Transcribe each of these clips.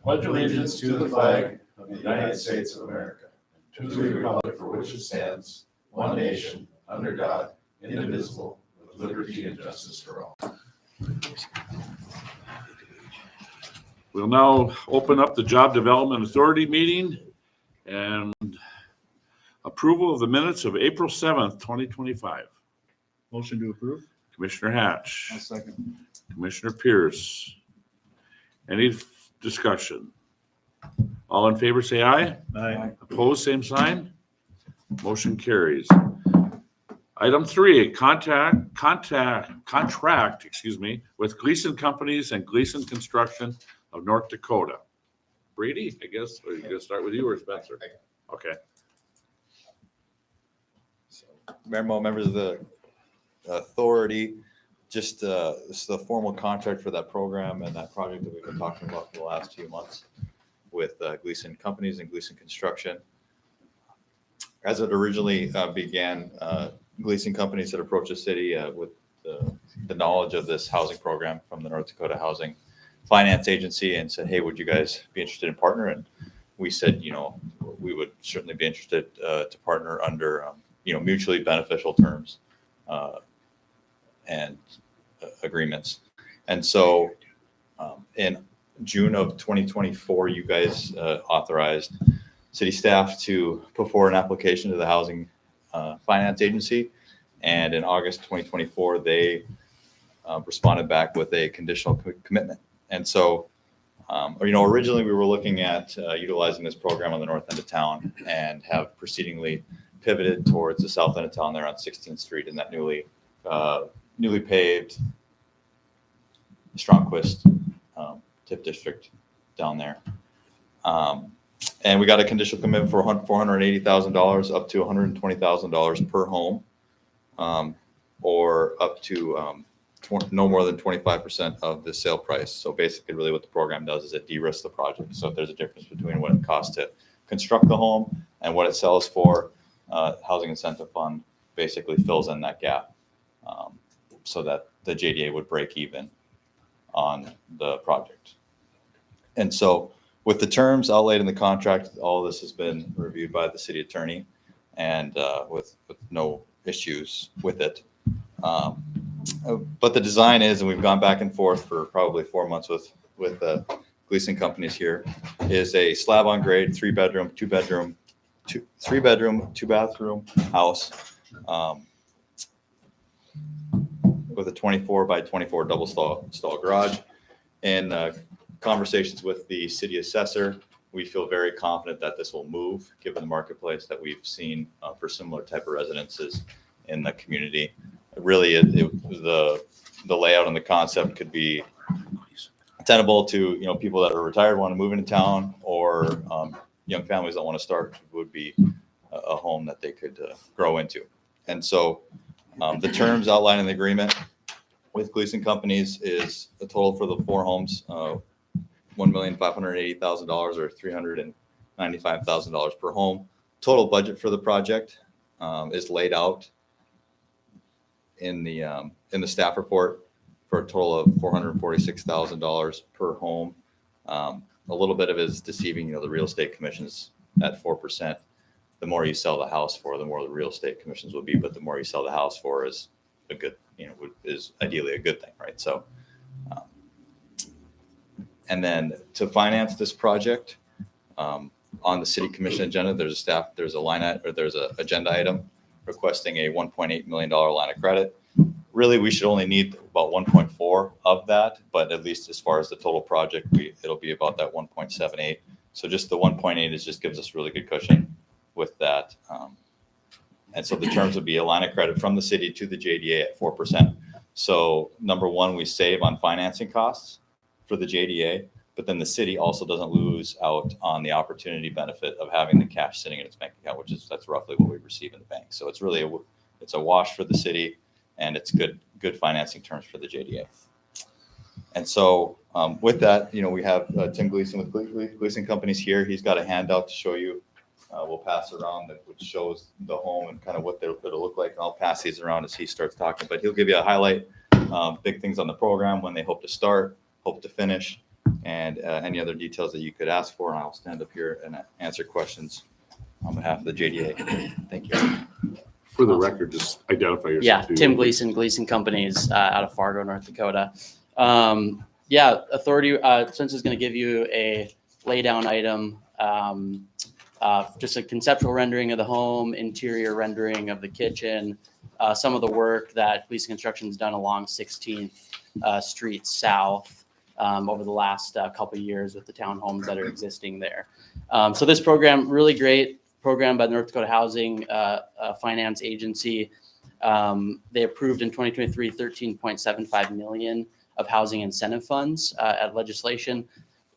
pledge allegiance to the flag of the United States of America, and to the republic for which it stands, one nation, under God, indivisible, with liberty and justice for all. We'll now open up the Job Development Authority meeting and approval of the minutes of April 7th, 2025. Motion to approve. Commissioner Hatch, Second. Commissioner Pierce. Any discussion? All in favor, say aye. Aye. Opposed, same sign. Motion carries. Item 3, contract, with Gleason Companies and Gleason Construction of North Dakota. Brady, I guess, or you gonna start with you or Spencer? Okay. Mayor Mo, members of the authority, just this is the formal contract for that program and that project that we've been talking about for the last few months with Gleason Companies and Gleason Construction. As it originally began, Gleason Companies had approached the city with the knowledge of this housing program from the North Dakota Housing Finance Agency and said, hey, would you guys be interested in partner? And we said, we would certainly be interested to partner under, mutually beneficial terms and agreements. And so in June of 2024, you guys authorized city staff to put forward an application to the Housing Finance Agency. And in August 2024, they responded back with a conditional commitment. And so, originally we were looking at utilizing this program on the north end of town and have proceedingly pivoted towards the south end of town there on 16th Street in that newly paved Strongquist TIF district down there. And we got a conditional commitment for $480,000 up to $120,000 per home, or up to no more than 25% of the sale price. So basically really what the program does is it de-risks the project. So if there's a difference between what it costs to construct the home and what it sells for, Housing Incentive Fund basically fills in that gap so that the JDA would break even on the project. And so with the terms outlaid in the contract, all of this has been reviewed by the city attorney and with no issues with it. But the design is, and we've gone back and forth for probably 4 months with the Gleason Companies here, is a slab on grade, 3-bedroom, 2-bathroom house with a 24 by 24 double stall garage. In conversations with the city assessor, we feel very confident that this will move given the marketplace that we've seen for similar type of residences in the community. Really, the layout and the concept could be tenable to people that are retired, want to move into town, or young families that want to start would be a home that they could grow into. And so the terms outlined in the agreement with Gleason Companies is a total for the 4 homes, $1,580,000 or $395,000 per home. Total budget for the project is laid out in the staff report for a total of $446,000 per home. A little bit of it is deceiving, the real estate commissions at 4%. The more you sell the house for, the more the real estate commissions will be, but the more you sell the house for is a good, is ideally a good thing, right? So, and then to finance this project, on the city commission agenda, there's a line item, or there's an agenda item requesting a $1.8 million line of credit. Really, we should only need about 1.4 of that, but at least as far as the total project, it'll be about that 1.78. So just the 1.8 just gives us really good cushion with that. And so the terms would be a line of credit from the city to the JDA at 4%. So number one, we save on financing costs for the JDA, but then the city also doesn't lose out on the opportunity benefit of having the cash sitting in its bank account, that's roughly what we receive in the bank. So it's really it's a wash for the city, and it's good financing terms for the JDA. And so with that, we have Tim Gleason with Gleason Companies here. He's got a handout to show you. We'll pass around which shows the home and kind of what it'll look like. And I'll pass these around as he starts talking, but he'll give you a highlight, big things on the program, when they hope to start, hope to finish, and any other details that you could ask for, and I'll stand up here and answer questions on behalf of the JDA. Thank you. For the record, just identify yourself. Yeah, too. Tim Gleason, Gleason Companies, out of Fargo, North Dakota. Yeah, Authority, Spencer is going to give you a laydown item, just a conceptual rendering of the home, interior rendering of the kitchen, some of the work that Gleason Construction's done along 16th Street South over the last couple of years with the townhomes that are existing there. So this program, really great program by the North Dakota Housing Finance Agency. They approved in 2023 $13.75 million of housing incentive funds at legislation.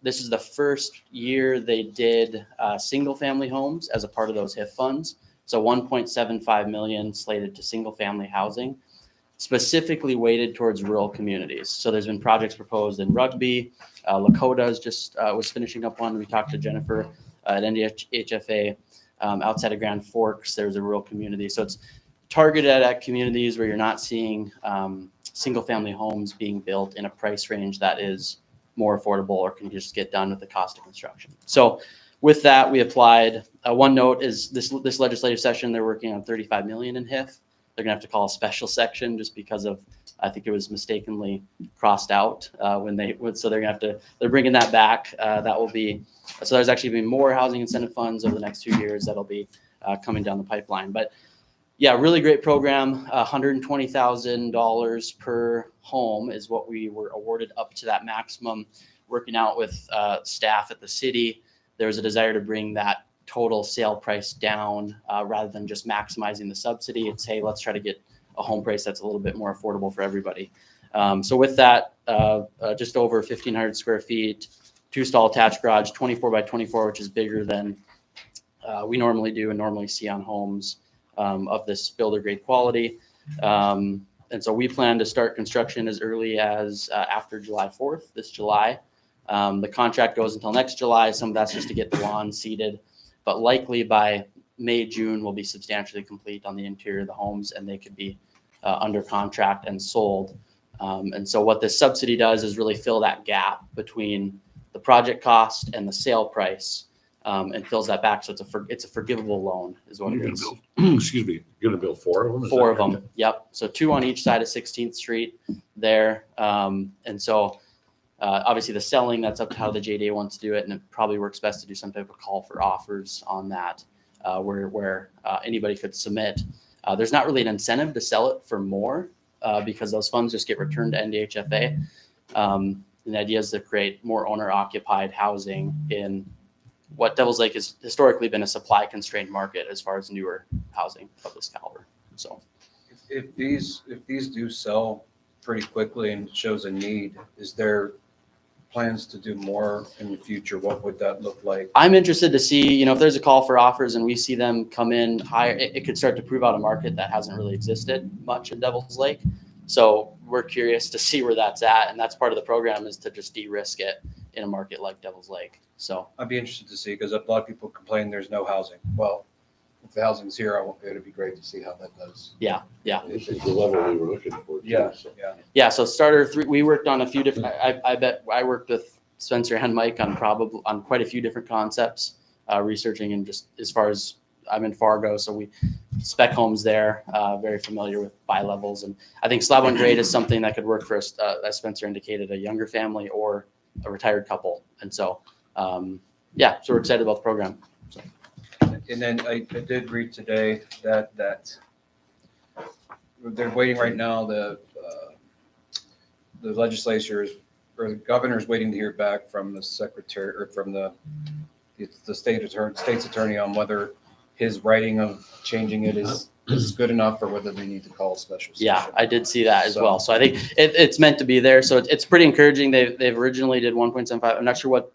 This is the first year they did single family homes as a part of those HIF funds. So 1.75 million slated to single family housing, specifically weighted towards rural communities. So there's been projects proposed in Rugby. Lakota's just was finishing up one. We talked to Jennifer at NDHFA. Outside of Grand Forks, there's a rural community. So it's targeted at communities where you're not seeing single family homes being built in a price range that is more affordable or can just get done with the cost of construction. So with that, we applied. One note is this legislative session, they're working on 35 million in HIF. They're gonna have to call a special section just because of, I think it was mistakenly crossed out so they're gonna have to, they're bringing that back. That will be, so there's actually been more housing incentive funds over the next 2 years that'll be coming down the pipeline. But yeah, really great program. $120,000 per home is what we were awarded up to that maximum. Working out with staff at the city, there was a desire to bring that total sale price down rather than just maximizing the subsidy. It's, hey, let's try to get a home price that's a little bit more affordable for everybody. So with that, just over 1,500 square feet, 2-stall attached garage, 24 by 24, which is bigger than we normally do and normally see on homes of this builder grade quality. And so we plan to start construction as early as after July 4th, this July. The contract goes until next July. Some of that's just to get the lawn seeded, but likely by May, June, we'll be substantially complete on the interior of the homes and they could be under contract and sold. And so what this subsidy does is really fill that gap between the project cost and the sale price. And fills that back, so it's a forgivable loan, is what it is. Excuse me, you're gonna build 4 of them? Is 4 of that them, yep. So 2 on each side of 16th Street there. And so obviously the selling, that's up to how the JDA wants to do it, and it probably works best to do some type of call for offers on that, where anybody could submit. There's not really an incentive to sell it for more because those funds just get returned to NDHFA. And the idea is to create more owner-occupied housing in what Devil's Lake has historically been a supply constrained market as far as newer housing of this caliber. So If these do sell pretty quickly and shows a need, is there plans to do more in the future? What would that look like? I'm interested to see, if there's a call for offers and we see them come in higher, it could start to prove out a market that hasn't really existed much in Devil's Lake. So we're curious to see where that's at. And that's part of the program, is to just de-risk it in a market like Devil's Lake. So I'd be interested to see, because a lot of people complain there's no housing. Well, if the housing's here, it'd be great to see how that does. yeah. This is the level we were looking for. Too, Yeah, so. yeah. Yeah, so starter 3, we worked on a few different, I bet I worked with Spencer and Mike on quite a few different concepts, researching, and just as far as I'm in Fargo, so we spec homes there, very familiar with bi-levels. And I think slab on grade is something that could work for us, as Spencer indicated, a younger family or a retired couple. And so, so we're excited about the program. So. And then I did read today that they're waiting right now. The legislature or the governor is waiting to hear back from the secretary or from the state's attorney on whether his writing of changing it is good enough or whether they need to call a special session. Yeah, I did see that as well. So I think it's meant to be there. So it's pretty encouraging. They've originally did 1.75. I'm not sure what,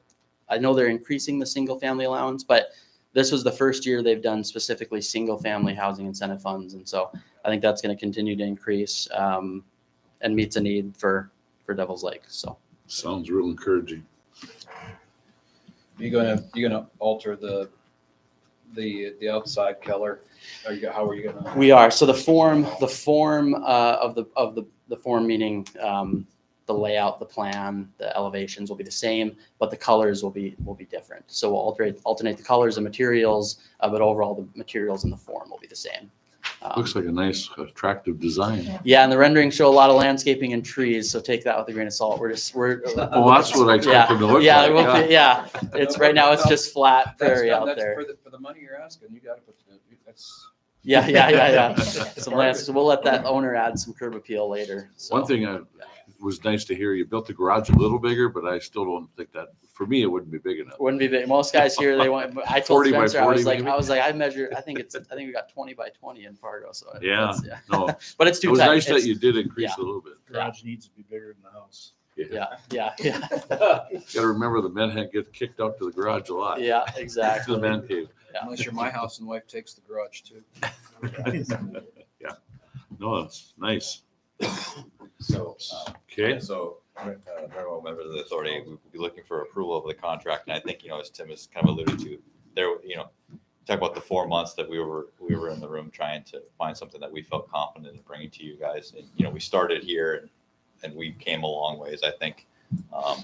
I know they're increasing the single family allowance, but this was the first year they've done specifically single family housing incentive funds. And so I think that's going to continue to increase and meets a need for Devil's Lake. So Sounds real encouraging. You gonna alter the outside, Keller? How are you gonna? we are. So the form of the form, meaning the layout, the plan, the elevations will be the same, but the colors will be different. So we'll alternate the colors and materials, but overall the materials and the form will be the same. Looks like a nice, attractive design. Yeah, and the renderings show a lot of landscaping and trees, so take that with a grain of salt. We're Oh, that's what I expected to look yeah, like. it will be- yeah. It's right now. It's just flat prairie out That's there. for the money you're asking, you gotta put, that's. Yeah. Some lands. So we'll let that owner add some curb appeal later. So. One thing was nice to hear, you built the garage a little bigger, but I still don't think that, for me, it wouldn't be big enough. Wouldn't be big. Most guys here, they want. I told 40 by Spencer, 40 maybe? I measure. I think we got 20 by 20 in Fargo. So Yeah. yeah. No, But it's it too was tight. nice that It's- you did increase yeah. a little bit. Garage needs to be bigger than the house. Yeah. Gotta remember the men get kicked out to the garage a lot. Yeah, To the exactly. man cave. Unless you're my house and wife takes the garage too. No, it's nice. So, Okay. So, Mayor, members of the authority, we will be looking for approval of the contract. And I think, as Tim has kind of alluded to, there, talk about the 4 months that we were in the room trying to find something that we felt confident in bringing to you guys. And, we started here and we came a long ways, I think,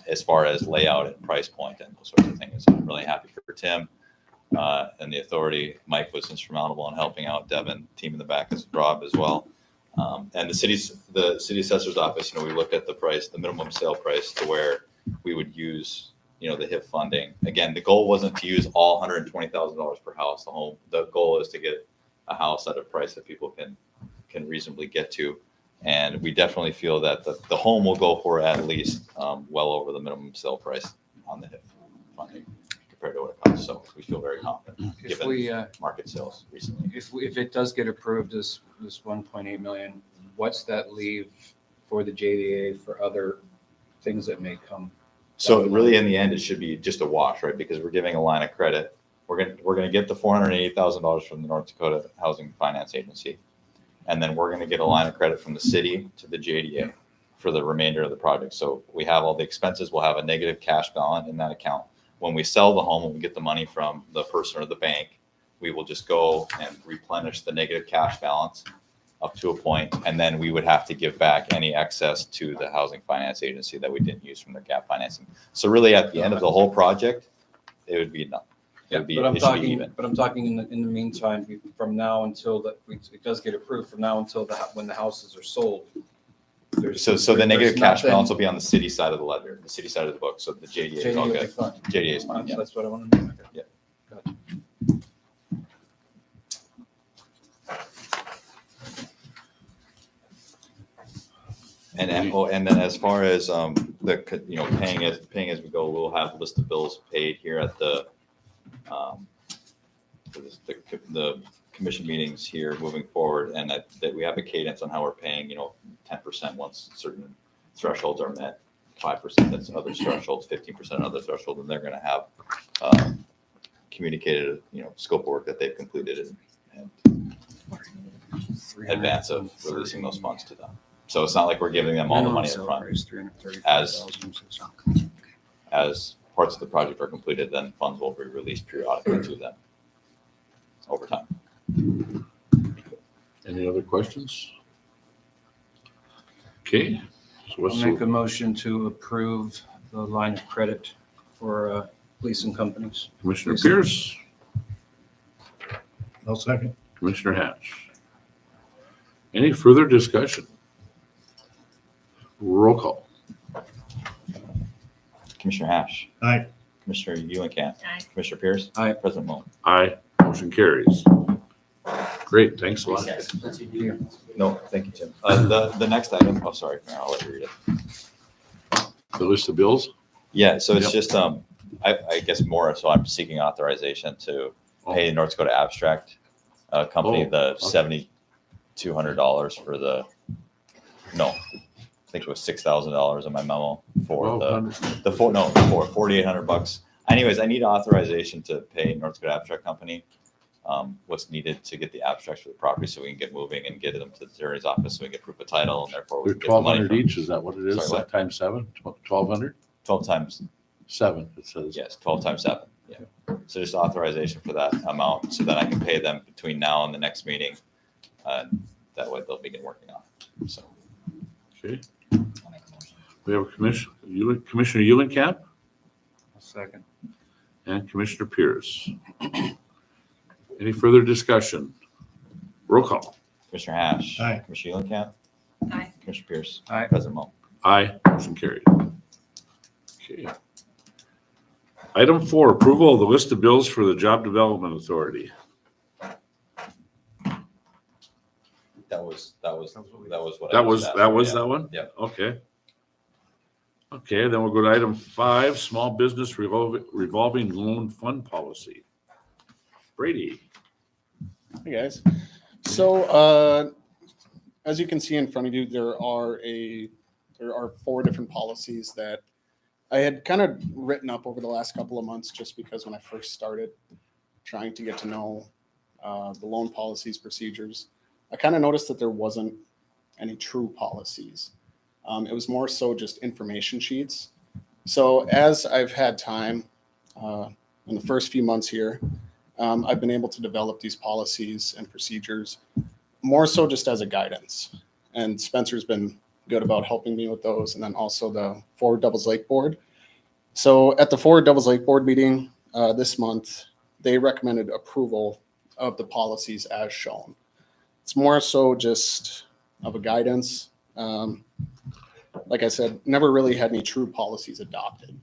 as far as layout and price point and those sorts of things. So I'm really happy for Tim and the authority. Mike was instrumental in helping out. Devin, team in the back, is Rob as well. And the city assessor's office, we looked at the price, the minimum sale price, to where we would use, the HIF funding. Again, the goal wasn't to use all $120,000 per house. The goal is to get a house at a price that people can reasonably get to. And we definitely feel that the home will go for at least well over the minimum sale price on the HIF funding compared to what it costs. So we feel very confident If given we, market sales recently. if it does get approved, this 1.8 million, what's that leave for the JDA for other things that may come? So really, in the end, it should be just a wash, right? Because we're giving a line of credit. We're gonna get the $480,000 from the North Dakota Housing Finance Agency, and then we're gonna get a line of credit from the city to the JDA for the remainder of the project. So we have all the expenses. We'll have a negative cash balance in that account. When we sell the home and we get the money from the person or the bank, we will just go and replenish the negative cash balance up to a point, and then we would have to give back any excess to the Housing Finance Agency that we didn't use from the gap financing. So really, at the end of the whole project, it would be nothing. It would be, But I'm it should be talking, even. but I'm talking in the meantime, from now until it does get approved, from now until when the houses are sold. So the negative there's cash nothing- balance will be on the city side of the ledger, the city side of the book. So the JDA is all JDA will be good. fine. JDA is fine, yeah. That's what I want to know. Yeah. Gotcha. And then as far as paying as we go, we'll have a list of bills paid here at the commission meetings here moving forward, and that we have a cadence on how we're paying, 10% once certain thresholds are met, 5% that's other thresholds, 15% other thresholds, and they're going to have communicated, scope of work that they've completed and advance of releasing those funds to them. So it's not like we're giving them all the money up front. As parts of the project are completed, then funds will be released periodically to them over time. Any other questions? Okay. So what's I'll make the, a motion to approve the line of credit for Gleason Companies. Commissioner Pierce, No second. Commissioner Hatch? Any further discussion? Roll call. Commissioner Hash. Aye. Commissioner Eulenkamp. Aye. Commissioner Pierce. Aye. President Moon. Aye. Motion carries. Great, thanks a lot. No, thank you, Tim. The next item, oh, sorry, I'll let you read it. The list of bills? Yeah, so it's Yep. just, I guess more, so I'm seeking authorization to pay North Dakota Abstract Company Oh, the okay. $7,200 for I think it was $6,000 in my memo for the $4,800. Anyways, I need authorization to pay North Dakota Abstract Company what's needed to get the abstracts for the property so we can get moving and get them to the attorney's office so we can get proof of title, and therefore we They're can get the money 1,200 from each, is that what it is? Sorry, what? Times 7, 1,200? 12 times, 7, it says. yes, 12 times 7. Yeah. So just authorization for that amount so that I can pay them between now and the next meeting. That way they'll begin working on it. So Okay. We have Commissioner Eulenkamp Second. and Commissioner Pierce. Any further discussion? Roll call. Commissioner Hash. Aye. Commissioner Eulenkamp. Aye. Commissioner Pierce. Aye. President Moe. Aye, motion carried. Okay. Item 4, approval of the list of bills for the Job Development Authority. That was what I That was asked for, that one? Yep. Okay. Okay, then we'll go to item 5, small business revolving loan fund policy. Brady. Hey guys. So as you can see in front of you, there are 4 different policies that I had kind of written up over the last couple of months, just because when I first started trying to get to know the loan policies, procedures, I kind of noticed that there wasn't any true policies. It was more so just information sheets. So as I've had time in the first few months here, I've been able to develop these policies and procedures more so just as a guidance. And Spencer's been good about helping me with those. And then also the Forward Devils Lake Board. So at the Forward Devils Lake Board meeting this month, they recommended approval of the policies as shown. It's more so just of a guidance. Like I said, never really had any true policies adopted.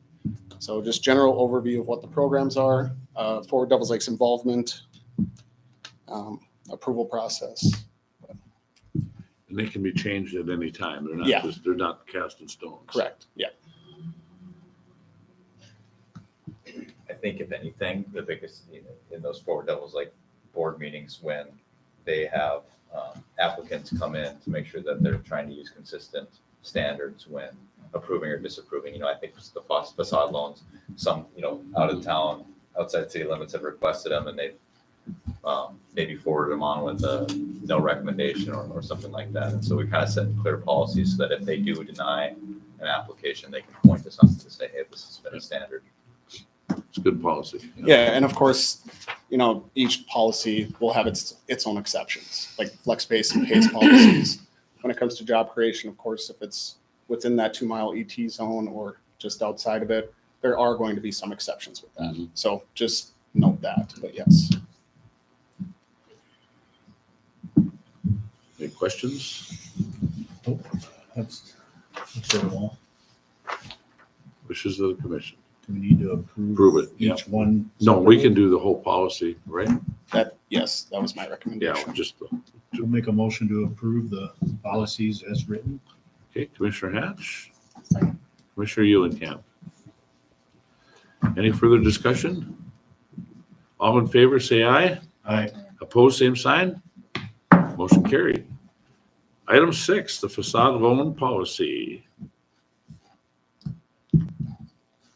So just general overview of what the programs are, Forward Devils Lake's involvement, approval process. And they can be changed at any time. They're not Yeah. just, they're not cast in stone. Correct. Yeah. I think if anything, the biggest, in those Forward Devils like board meetings, when they have applicants come in to make sure that they're trying to use consistent standards when approving or disapproving. I think the facade loans, some, out of town, outside city limits have requested them, and they've maybe forwarded them on with a no recommendation or something like that. And so we kind of set clear policies so that if they do deny an application, they can point to something to say, hey, this has been a standard. It's good policy. Yeah, and of course, each policy will have its own exceptions, like flex space and pace policies. When it comes to job creation, of course, if it's within that 2-mile ET zone or just outside of it, there are going to be some exceptions with that. Mhm. So just note that, but yes. Any questions? That's it all. Wishes of the commission? Do we need to approve Prove it. Yeah. each one? No, we can do the whole policy, right? Yes, that was my Yeah, recommendation. just, We'll make a motion to approve the policies as written. okay, Commissioner Hatch, Second. Commissioner Eulenkamp. Any further discussion? All in favor, say aye. Aye. Opposed, same sign. Motion carried. Item 6, the facade loan policy.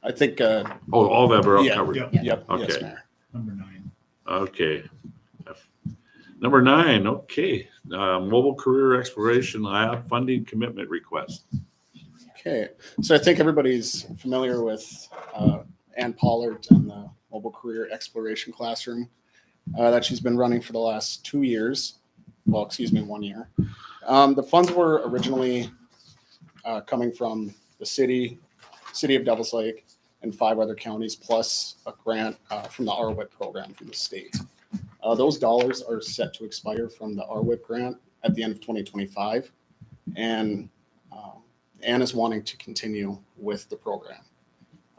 I think, Oh, all that are Yeah. covered. Yep. yep, yes, Okay. Mayor. Number 9. Okay. Number 9, okay. Mobile Career Exploration Lab Funding Commitment Request. Okay, so I think everybody's familiar with Ann Pollard and the Mobile Career Exploration Classroom that she's been running for the last 2 years. Well, excuse me, 1 year. The funds were originally coming from the city of Devils Lake, and 5 other counties, plus a grant from the RWIP program from the state. Those dollars are set to expire from the RWIP grant at the end of 2025. And Ann is wanting to continue with the program.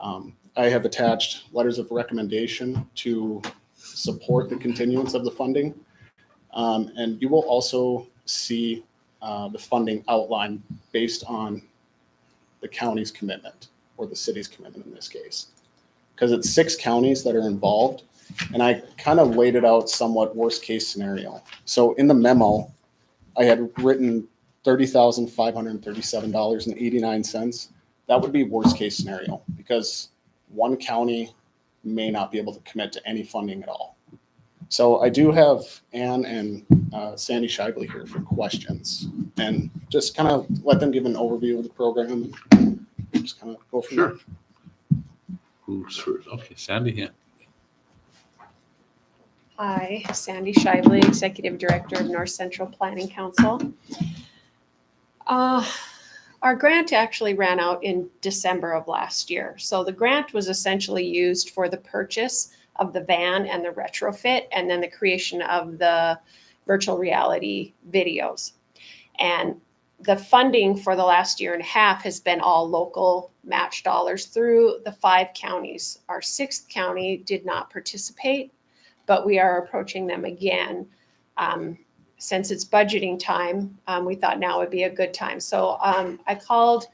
I have attached letters of recommendation to support the continuance of the funding. And you will also see the funding outline based on the county's commitment, or the city's commitment in this case. Because it's 6 counties that are involved, and I kind of laid it out somewhat worst case scenario. So in the memo, I had written $30,537.89. That would be worst case scenario, because one county may not be able to commit to any funding at all. So I do have Ann and Sandy Shively here for questions, and just kind of let them give an overview of the program. Just kind of go from there. Sure. Who's first? Okay, Sandy, yeah. Hi, Sandy Shively, Executive Director of North Central Planning Council. Our grant actually ran out in December of last year. So the grant was essentially used for the purchase of the van and the retrofit, and then the creation of the virtual reality videos. And the funding for the last year and a half has been all local match dollars through the 5 counties. Our 6th county did not participate, but we are approaching them again. Since it's budgeting time, we thought now would be a good time. So I called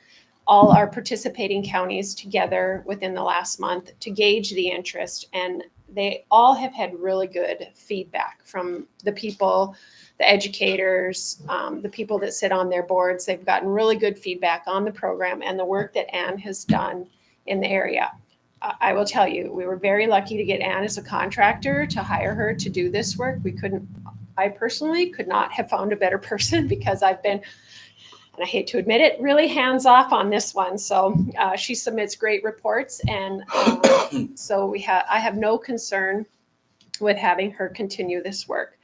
all our participating counties together within the last month to gauge the interest, and they all have had really good feedback from the people, the educators, the people that sit on their boards. They've gotten really good feedback on the program and the work that Ann has done in the area. I will tell you, we were very lucky to get Ann as a contractor, to hire her to do this work. I personally could not have found a better person, because I've been, and I hate to admit it, really hands off on this one. So she submits great reports, and so I have no concern with having her continue this work.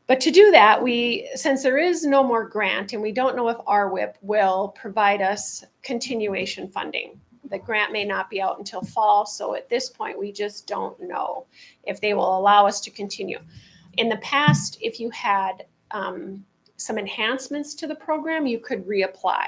But to do that, since there is no more grant, and we don't know if RWIP will provide us continuation funding. The grant may not be out until fall, so at this point, we just don't know if they will allow us to continue. In the past, if you had some enhancements to the program, you could reapply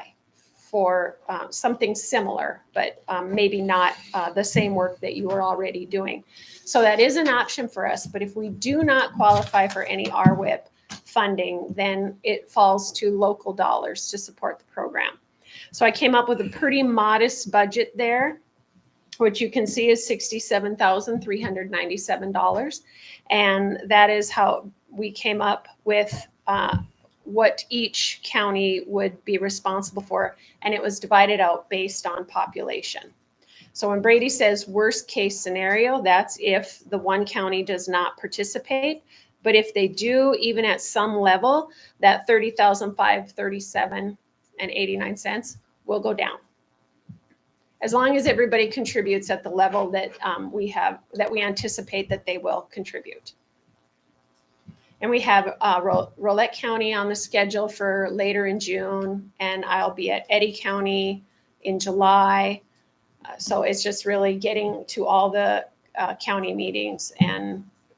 for something similar, but maybe not the same work that you were already doing. So that is an option for us, but if we do not qualify for any RWIP funding, then it falls to local dollars to support the program. So I came up with a pretty modest budget there, which you can see is $67,397. And that is how we came up with what each county would be responsible for. And it was divided out based on population. So when Brady says worst case scenario, that's if the one county does not participate. But if they do, even at some level, that $30,537.89 will go down, as long as everybody contributes at the level that we anticipate that they will contribute. And we have Rolette County on the schedule for later in June, and I'll be at Eddy County in July. So it's just really getting to all the county meetings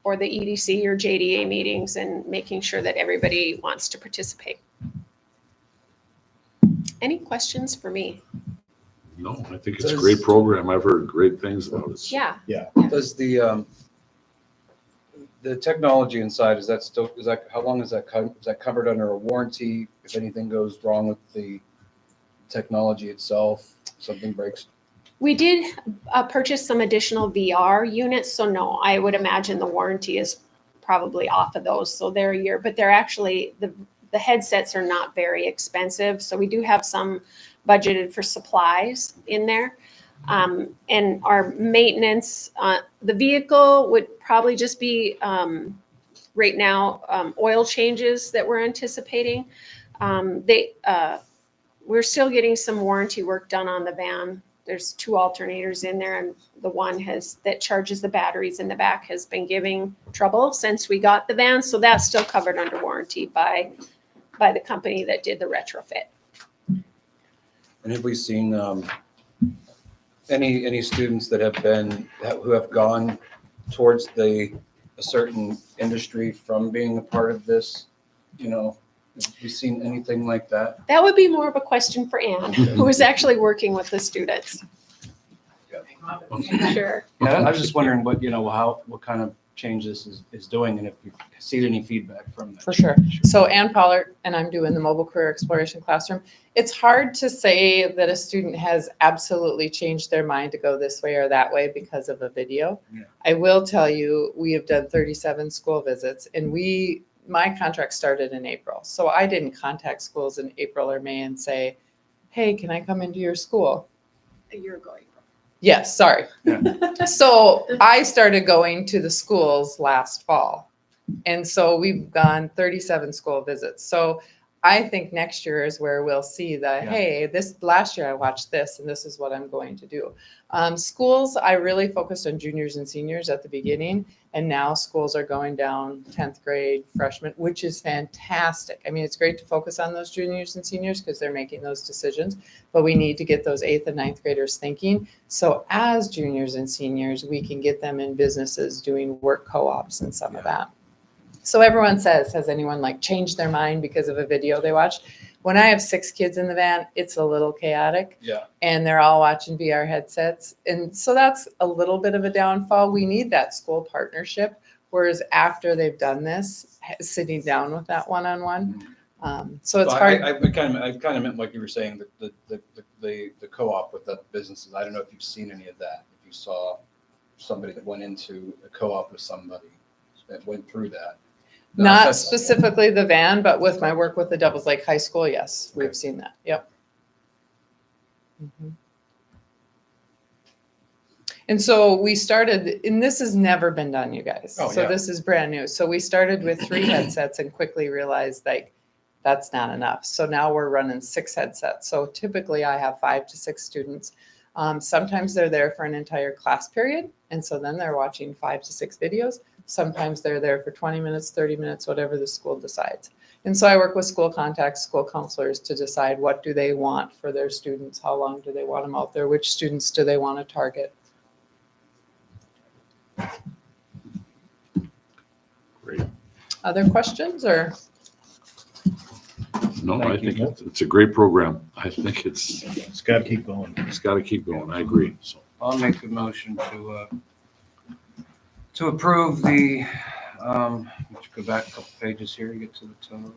or the EDC or JDA meetings, and making sure that everybody wants to participate. Any questions for me? No, I think it's a great program. I've heard great things about it. Yeah. Does the technology inside, how long is that covered under a warranty? If anything goes wrong with the technology itself, something breaks? We did purchase some additional VR units, so no, I would imagine the warranty is probably off of those. So they're a year, but they're actually, the headsets are not very expensive. So we do have some budgeted for supplies in there. And our maintenance, the vehicle would probably just be right now oil changes that we're anticipating. We're still getting some warranty work done on the van. There's 2 alternators in there, and the one that charges the batteries in the back has been giving trouble since we got the van. So that's still covered under warranty by the company that did the retrofit. And have we seen any students who have gone towards a certain industry from being a part of this? Have you seen anything like that? That would be more of a question for Ann, who is actually working with the students. Sure. Yeah, I was just wondering what kind of change this is doing, and if you've seen any feedback from that. For sure. So Ann Pollard, and I'm doing the Mobile Career Exploration Classroom. It's hard to say that a student has absolutely changed their mind to go this way or that way because of a video. Yeah. I will tell you, we have done 37 school visits, and my contract started in April. So I didn't contact schools in April or May and say, hey, can I come into your school? A year ago. Yes, sorry. Yeah. So I started going to the schools last fall. And so we've gone 37 school visits. So I think next year is where we'll see the, Yeah. hey, this last year I watched this and this is what I'm going to do. Schools, I really focused on juniors and seniors at the beginning, and now schools are going down 10th grade, freshmen, which is fantastic. I mean, it's great to focus on those juniors and seniors because they're making those decisions, but we need to get those 8th and 9th graders thinking. So as juniors and seniors, we can get them in businesses doing work co-ops and some of that. So everyone says, has anyone like changed their mind because of a video they watched? When I have 6 kids in the van, it's a little chaotic. Yeah. And they're all watching VR headsets. And so that's a little bit of a downfall. We need that school partnership. Whereas after they've done this, sitting down with that one-on-one. So it's Well, hard. I kind of meant like you were saying, the co-op with the businesses. I don't know if you've seen any of that. If you saw somebody that went into a co-op with somebody that went through that. Not That's- specifically the van, but with my work with the Devils Lake High School, yes, we've seen that. Yep. Mhm. And so we started, and this has never been done, you guys. Oh, So yeah. this is brand new. So we started with 3 headsets and quickly realized like that's not enough. So now we're running 6 headsets. So typically I have 5 to 6 students. Sometimes they're there for an entire class period. And so then they're watching 5 to 6 videos. Sometimes they're there for 20 minutes, 30 minutes, whatever the school decides. And so I work with school contacts, school counselors to decide what do they want for their students? How long do they want them out there? Which students do they want to target? Great. Other questions or? No, I think it's a great program. I think it's got to keep going. got to keep going. I agree. So I'll make the motion to approve the, let's go back a couple pages here to get to the total.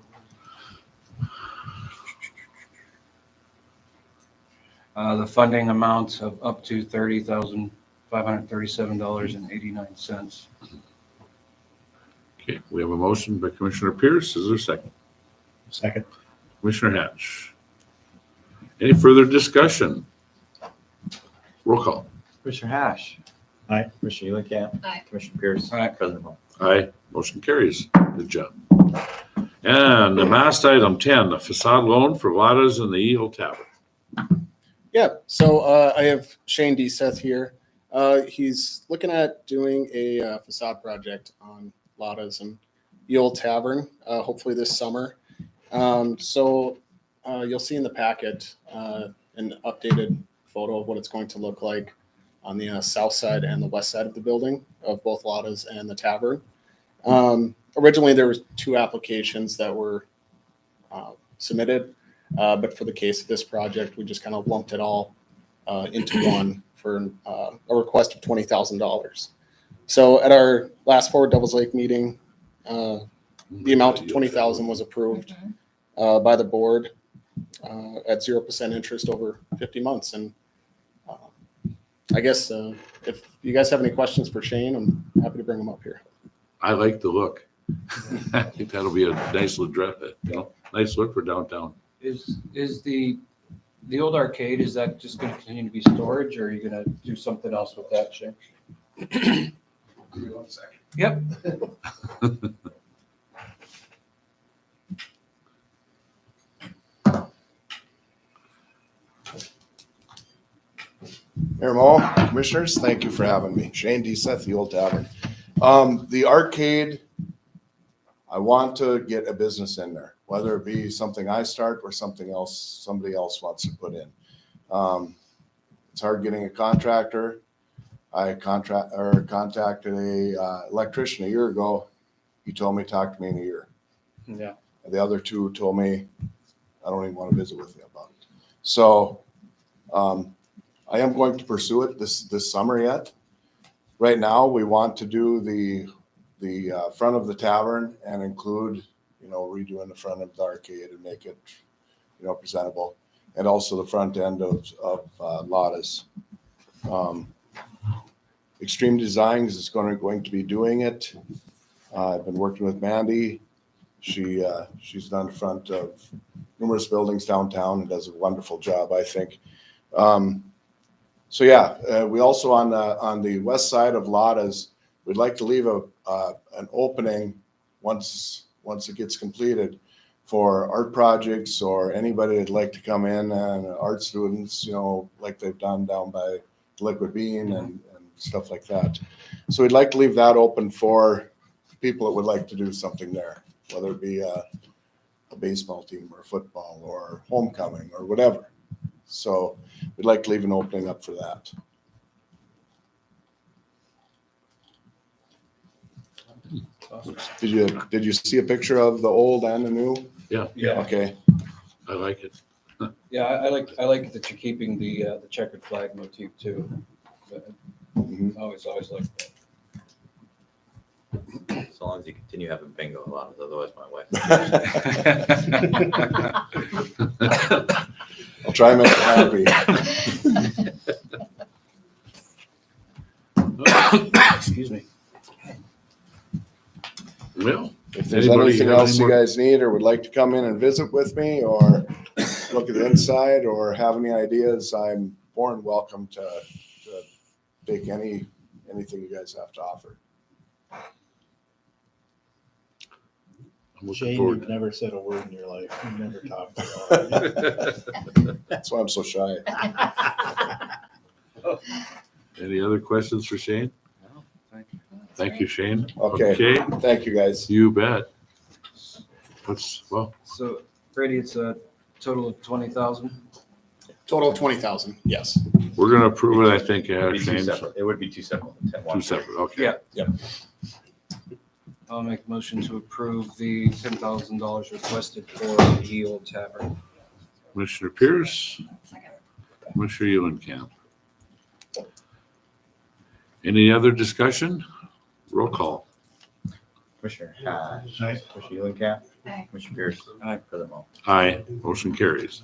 The funding amount of up to $30,537.89. okay, we have a motion by Commissioner Pierce. Is there a second? Second. Commissioner Hatch. Any further discussion? Roll call. Commissioner Hash. Aye. Commissioner Eulenkamp. Aye. Commissioner Pierce. Aye. President Hall. Aye. Motion carries. Good job. And the last item 10, the facade loan for Ladas and the Eagle Tavern. Yeah, so I have Shane D. Seth here. He's looking at doing a facade project on Ladas and the Old Tavern, hopefully this summer. So you'll see in the packet an updated photo of what it's going to look like on the south side and the west side of the building of both Ladas and the tavern. Originally, there was 2 applications that were submitted. But for the case of this project, we just kind of lumped it all into one for a request of $20,000. So at our last Forward Devils Lake meeting, the amount of $20,000 was approved by the board at 0% interest over 50 months. And I guess if you guys have any questions for Shane, I'm happy to bring them up here. I like the look. I think that'll be a nice look, nice look for downtown. Is the old arcade, is that just going to continue to be storage, or are you going to do something else with that, Shane? Give me 1 second. Yep. Mayor Mo, Commissioners, thank you for having me. Shane D. Seth, the Old Tavern. The arcade, I want to get a business in there, whether it be something I start or something else, somebody else wants to put in. It's hard getting a contractor. I contacted a electrician a year ago. He told me, talk to me in a year. Yeah. And the other 2 told me, I don't even want to visit with you about it. So I am going to pursue it this summer yet. Right now, we want to do the front of the tavern and include, redoing the front of the arcade and make it, presentable, and also the front end of Ladas. Extreme Designs is going to be doing it. I've been working with Mandy. She's done the front of numerous buildings downtown and does a wonderful job, I think. So yeah, we also on the west side of Ladas, we'd like to leave an opening once it gets completed for art projects or anybody that'd like to come in and art students, like they've done down by Liquid Bean and stuff like that. So we'd like to leave that open for people that would like to do something there, whether it be a baseball team or football or homecoming or whatever. So we'd like to leave an opening up for that. Did you see a picture of the old and the new? Yeah, Okay. I like it. Yeah, I like that you're keeping the checkered flag motif too. Mhm. I always like that. As long as you continue having bingo allowed, otherwise my wife. I'll try and make it happy. Excuse me. Well, If there's Anybody anything have else any you more- guys need or would like to come in and visit with me or look at the inside or have any ideas, I'm more than welcome to take anything you guys have to offer. I'm looking Shane, forward. you've never said a word in your life. You've never talked. That's why I'm so shy. Any other questions for Shane? Thank you, Shane. Okay. Thank you, guys. You bet. Well, So Brady, it's a total of 20,000. Total of 20,000, yes. we're gonna approve it, I think, It would be two Shane. separate. It would be two separate. Two separate, okay. Yeah. I'll make a motion to approve the $10,000 requested for the Ye Old Tavern. Commissioner Pierce, Commissioner Eulenkamp. Any other discussion? Roll call. Commissioner Hatch. Aye. Commissioner Eulenkamp. Aye. Commissioner Pierce. Aye. President Moe. Aye, motion carries.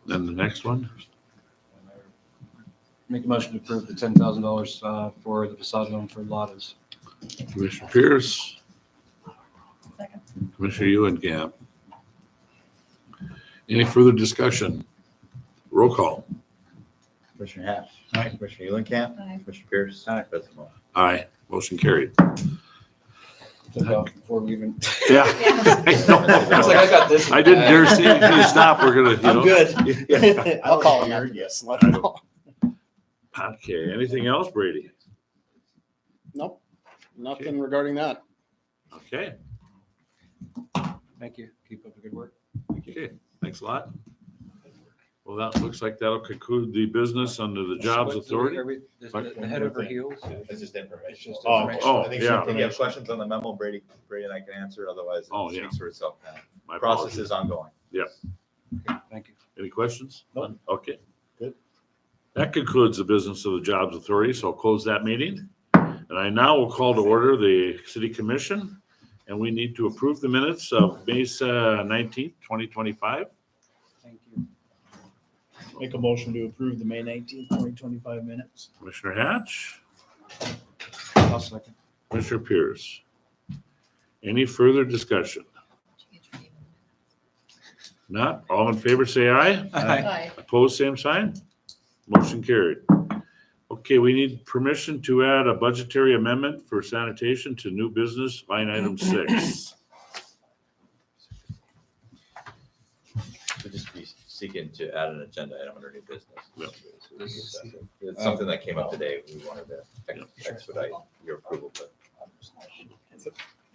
Then the next one, Make a motion to approve the $10,000 for the facade loan for Lotta's. Commissioner Pierce. Commissioner Eulenkamp. Any further discussion? Roll call. Commissioner Hatch. Aye. Commissioner Eulenkamp. Aye. Commissioner Pierce. Aye. President Moe. Aye, motion carried. Before we even. Yeah. I was like, I got this. I didn't dare say, you stop, we're gonna, good. I'll call him after this. Let him know. Okay, anything else, Brady? Nope, nothing regarding that. Okay, Thank you. Keep up the good work. okay, thanks a lot. Well, that looks like that'll conclude the business under the Jobs Authority. The head over heels. It's just It's information. just Oh, information. oh, I think yeah. if you have questions on the memo, Brady and I can answer. Otherwise, Oh, it yeah. speaks for itself. My Process apologies. is ongoing. Thank you. Any questions? Nope. Okay. Good. That concludes the business of the Jobs Authority, so I'll close that meeting. And I now will call to order the City Commission, and we need to approve the minutes of May 19th, 2025. Thank you. Make a motion to approve the May 19th, 2025 minutes. Commissioner Hatch, I'll second. Commissioner Pierce. Any further discussion? Not, all in favor, say aye. Aye. Opposed, same sign. Motion carried. Okay, we need permission to add a budgetary amendment for sanitation to new business line item 6. We'll just be seeking to add an agenda item under new business. Yep. It's something that came up today. We wanted to expedite your approval, but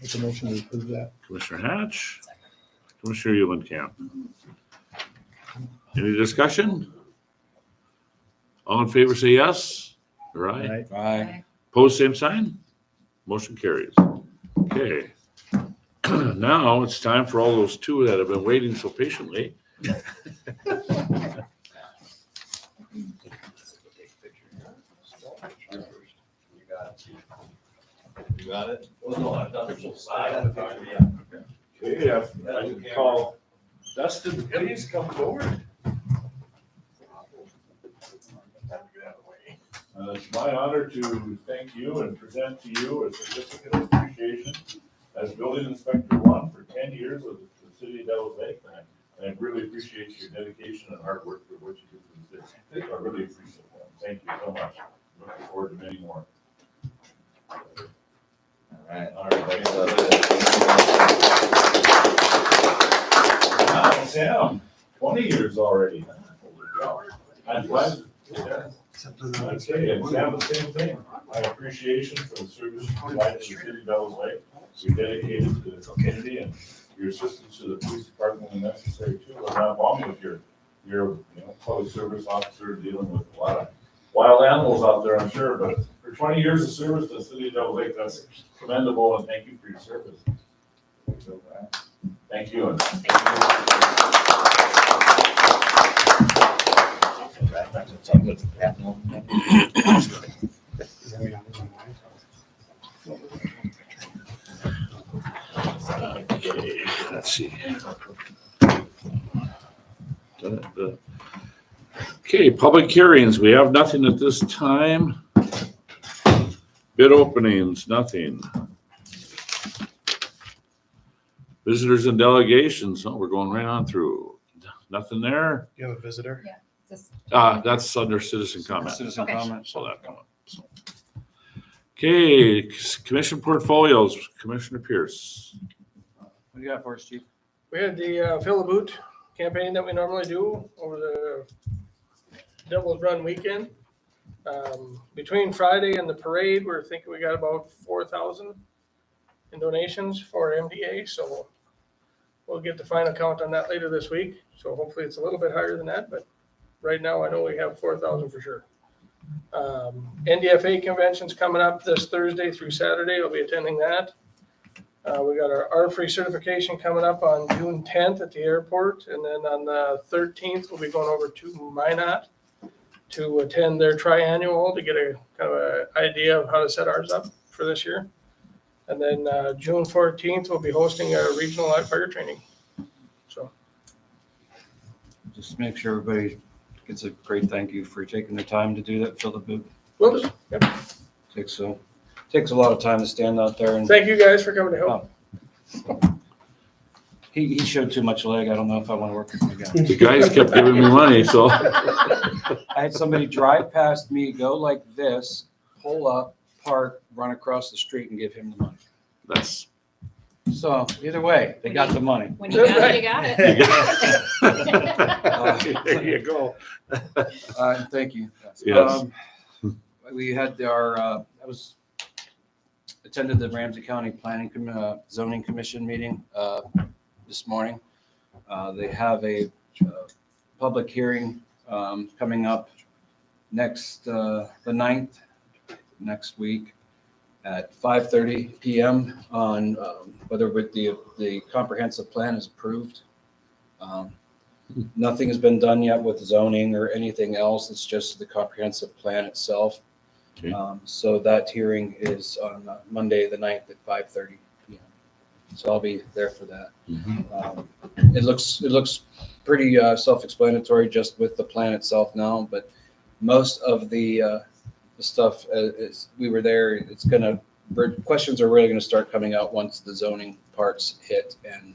Make a motion to approve that. Commissioner Hatch, Commissioner Eulenkamp. Any discussion? All in favor, say yes. Or aye. Aye. Aye. Opposed, same sign. Motion carries. Okay. Now it's time for all those two that have been waiting so patiently. you got it? Okay, I can call Dustin, please come forward. It's my honor to thank you and present to you a certificate of appreciation as building inspector 1 for 10 years with the city of Devils Lake. And I really appreciate your dedication and hard work for what you do for the city. I really appreciate that. Thank you so much. Looking forward to many more. All right. All right. Sam, 20 years already. I'm glad. Yeah. Okay, and Sam, the same thing. My appreciation for the service you provide to the city of Devils Lake. You're dedicated to the community and your assistance to the police department when necessary too. We're not involved with your public service officer dealing with a lot of wild animals out there, I'm sure, but for 20 years of service to the city of Devils Lake, that's commendable, and thank you for your service. Thank you. Okay, let's see. Okay, public hearings, we have nothing at this time. Bid openings, nothing. Visitors and delegations, oh, we're going right on through. Nothing there. You have a visitor? That's under citizen comment. Citizen Okay. comment. So that come up. So. Okay, commission portfolios, Commissioner Pierce. What do you got for us, Chief? We had the Fill the Boot campaign that we normally do over the Devil's Run weekend. Between Friday and the parade, we're thinking we got about 4,000 in donations for MDA, so we'll get the final count on that later this week. So hopefully it's a little bit higher than that, but right now I know we have 4,000 for sure. NDFA convention's coming up this Thursday through Saturday. I'll be attending that. We got our R-Free certification coming up on June 10th at the airport. And then on the 13th, we'll be going over to Minot to attend their triannual to get a kind of an idea of how to set ours up for this year. And then June 14th, we'll be hosting a regional live fire training. So Just make sure everybody gets a great thank you for taking the time to do that, fill the boot. we'll do. Yep. Takes a lot of time to stand out there and Thank you guys for coming to help. he showed too much leg. I don't know if I want to work with him again. The guys kept giving me money, so. I had somebody drive past me, go like this, pull up, park, run across the street and give him the money. That's. So either way, they got the money. When you got it, you got it. There you go. Thank you. Yes. We had I was attended the Ramsey County Zoning Commission meeting this morning. They have a public hearing coming up next the 9th next week at 5:30 p.m. on whether the comprehensive plan is approved. Nothing has been done yet with zoning or anything else. It's just the comprehensive plan itself. Okay. So that hearing is on Monday, the 9th at 5:30 p.m. So I'll be there for that. It looks pretty self-explanatory just with the plan itself now, but most of the stuff is we were there. Questions are really gonna start coming out once the zoning parts hit and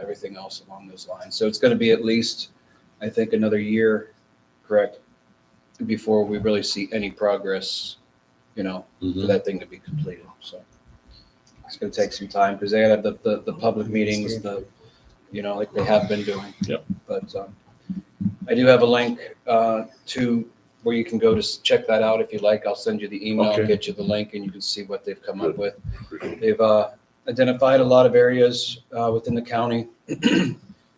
everything else along those lines. So it's gonna be at least, I think, another year, correct, before we really see any progress, for that thing to be completed. So it's gonna take some time because they have the public meetings, like they have been doing. Yep. But I do have a link to where you can go to check that out if you like. I'll send you the email, Okay. get you the link, and you can see what they've come up with. They've identified a lot of areas within the county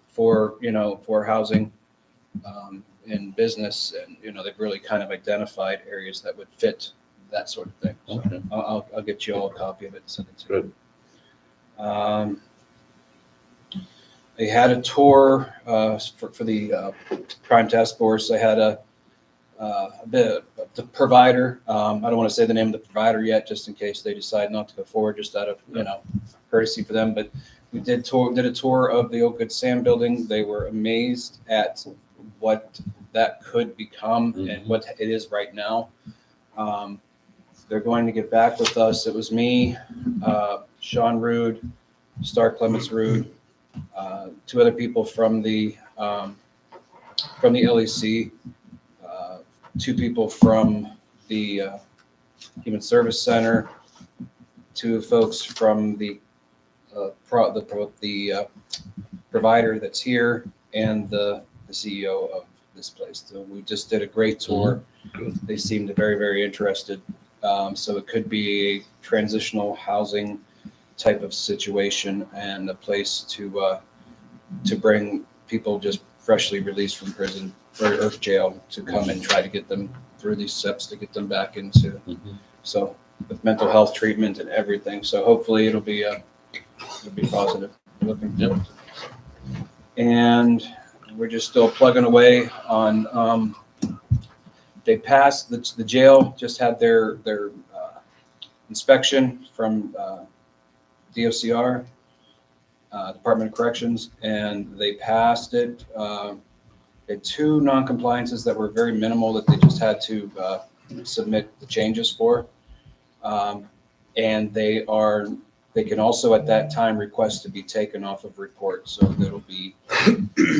for housing and business, and they've really kind of identified areas that would fit that sort of thing. So Okay. I'll get you all a copy of it and send it to you. Good. I had a tour for the crime task force. I had a bit of the provider. I don't want to say the name of the provider yet, just in case they decide not to go forward, just out of courtesy for them. But we did a tour of the Oak Good Sam building. They were amazed at what that could become and what it is right now. They're going to get back with us. It was me, Sean Rude, Star Clements Rude, two other people from the LEC, two people from the Human Service Center, two folks from the provider that's here and the CEO of this place. So we just did a great tour. They seemed very, very interested. So it could be a transitional housing type of situation and a place to bring people just freshly released from prison or jail to come and try to get them through these steps to get them back into. So with mental health treatment and everything. So hopefully it'll be positive. Looking forward to it. And we're just still plugging away on. They passed the jail. Just had their inspection from DOCR, Department of Corrections, and they passed it. They had 2 non-compliances that were very minimal that they just had to submit the changes for. And they can also at that time request to be taken off of report. So that'll be,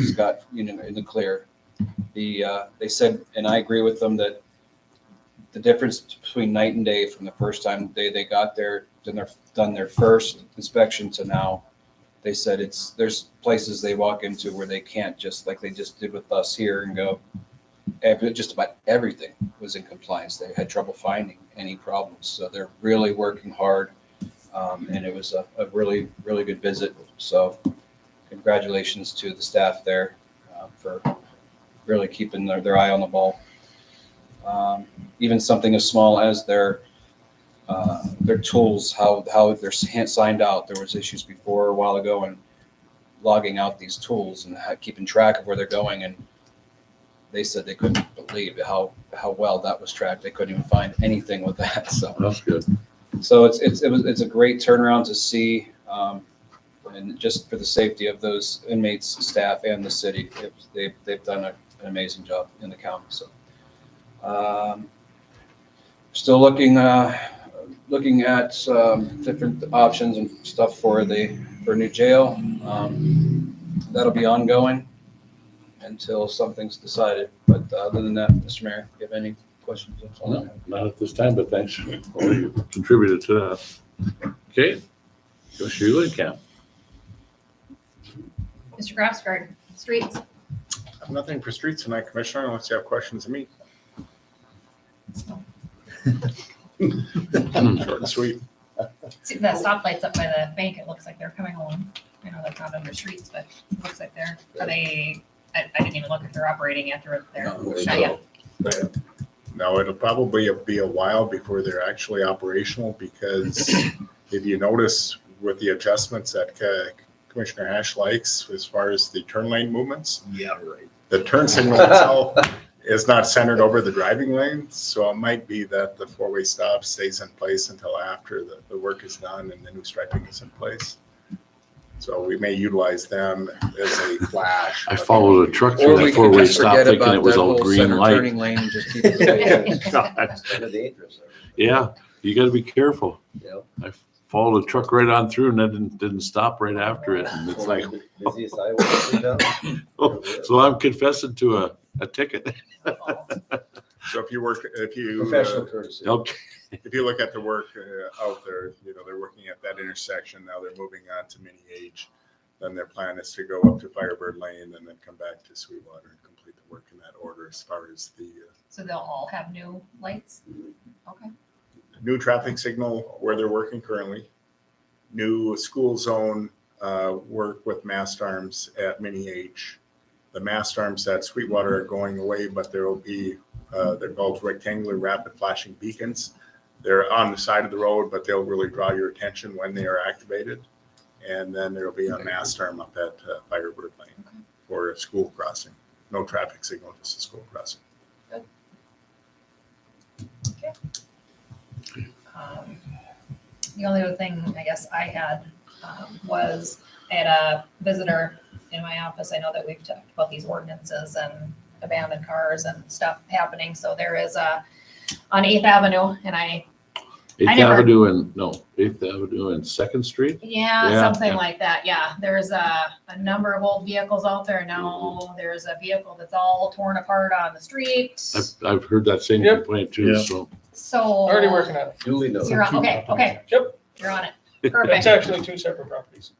Scott, in the clear. They said, and I agree with them, that the difference between night and day from the first time they got there, done their first inspection to now, they said there's places they walk into where they can't, just like they just did with us here, and go, just about everything was in compliance. They had trouble finding any problems. So they're really working hard. And it was a really, really good visit. So congratulations to the staff there for really keeping their eye on the ball. Even something as small as their tools, how they're signed out. There was issues before a while ago, and logging out these tools and keeping track of where they're going. And they said they couldn't believe how well that was tracked. They couldn't even find anything with that. So That's good. So it's a great turnaround to see, and just for the safety of those inmates, staff, and the city, they've done an amazing job in the county. So still looking at different options and stuff for a new jail. That'll be ongoing until something's decided. But other than that, Mr. Mayor, do you have any questions? That's all I have. Not at this time, but thanks for all you contributed to that. Okay, Commissioner Eulenkamp. Mr. Grassgard, streets. I have nothing for streets tonight, Commissioner, unless you have questions of me. Short and sweet. See the stoplights up by the bank, it looks like they're coming along. I know they're not under streets, but it looks like are they, I didn't even look if they're operating yet or if they're not yet. No, it'll probably be a while before they're actually operational, because if you notice with the adjustments that Commissioner Hash likes as far as the turn lane movements, Yeah, right. the turn signal itself is not centered over the driving lane. So it might be that the 4-way stop stays in place until after the work is done and the new striping is in place. So we may utilize them as a flash. I followed a truck Or through we that could 4-way just stop forget thinking about it was that all whole green center light. turning lane and just keep it the way it is. God. Yeah, you gotta be careful. Yep. I followed a truck right on through and then didn't stop right after it. And it's like, Busiest highway in town. oh, so I'm confessing to a ticket. So if you Professional courtesy. Okay. if you look at the work out there, they're working at that intersection. Now they're moving on to Mini H. Then their plan is to go up to Firebird Lane and then come back to Sweetwater and complete the work in that order as far as the So they'll all have new lights? Okay. new traffic signal where they're working currently, new school zone work with mast arms at Mini H. The mast arms at Sweetwater are going away, but there will be, they're called rectangular rapid flashing beacons. They're on the side of the road, but they'll really draw your attention when they are activated. And then there'll be a mast arm up at Firebird Lane for a school crossing. No traffic signal, just a school crossing. The only other thing I guess I had was I had a visitor in my office. I know that we've talked about these ordinances and abandoned cars and stuff happening. So there is on 8th Avenue, and 8th never- Avenue and 8th Avenue and 2nd Street. yeah, something yeah. like that. Yeah, there's a number of old vehicles out there now. There's a vehicle that's all torn apart on the street. I've heard that same Yep. complaint too. Yeah. So So Already working on it. Duly noted. You're on, okay, Yep. you're on it. It's Perfect. actually 2 separate properties.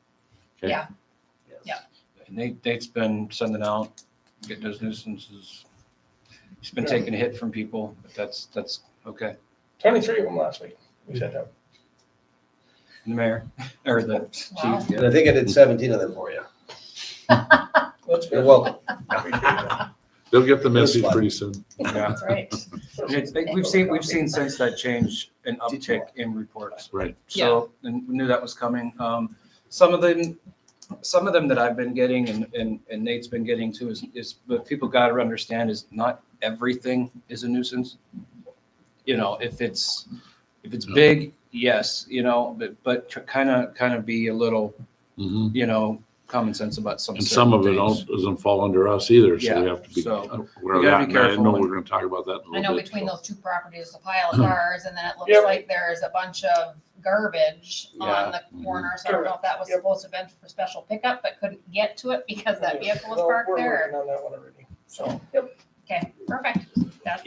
Nate's been sending out, getting those nuisances. He's been taking a hit from people, but that's okay. 23 of them last week. We sent out. The mayor, or the Wow. chief. And I think I did 17 of them for you. That's You're good. welcome. Appreciate that. They'll get the It was message fun. pretty soon. Yeah. That's right. We've seen since that change an uptick in reports. Right. So, and we knew that was coming. Some of them that I've been getting and Nate's been getting too is, but people got to understand is not everything is a nuisance. You know, if it's big, yes, you know, but kind of be a little, Mhm. you know, common sense about some. And some of it certain things. doesn't fall under us either, so we Yeah, have to be so aware of we gotta that. be And I careful know and- we're gonna talk about that in a I little know bit. between so. those two properties, a pile of cars, and then it looks Yep. like there's a bunch of garbage on Yeah. the corner. So I don't know if that was Yep. supposed to have been for special pickup, but couldn't get to it because that vehicle was No, parked we're there. working on that one already. So, okay, perfect. That's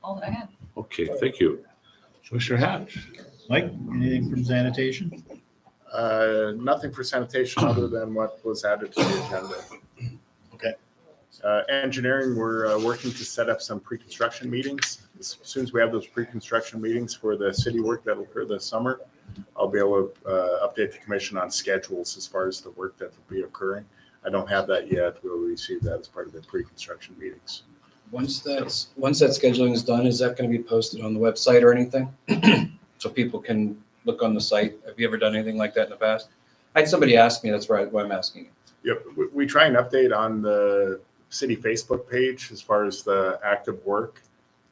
all that I had. Okay, thank you. Commissioner Hatch. Mike, anything from sanitation? Nothing for sanitation other than what was added to the agenda. Okay. Engineering, we're working to set up some pre-construction meetings. As soon as we have those pre-construction meetings for the city work that'll occur this summer, I'll be able to update the commission on schedules as far as the work that will be occurring. I don't have that yet. We'll receive that as part of the pre-construction meetings. Once that scheduling is done, is that going to be posted on the website or anything? So people can look on the site. Have you ever done anything like that in the past? I had somebody ask me, that's why I'm asking you. Yep, we try and update on the city Facebook page as far as the active work.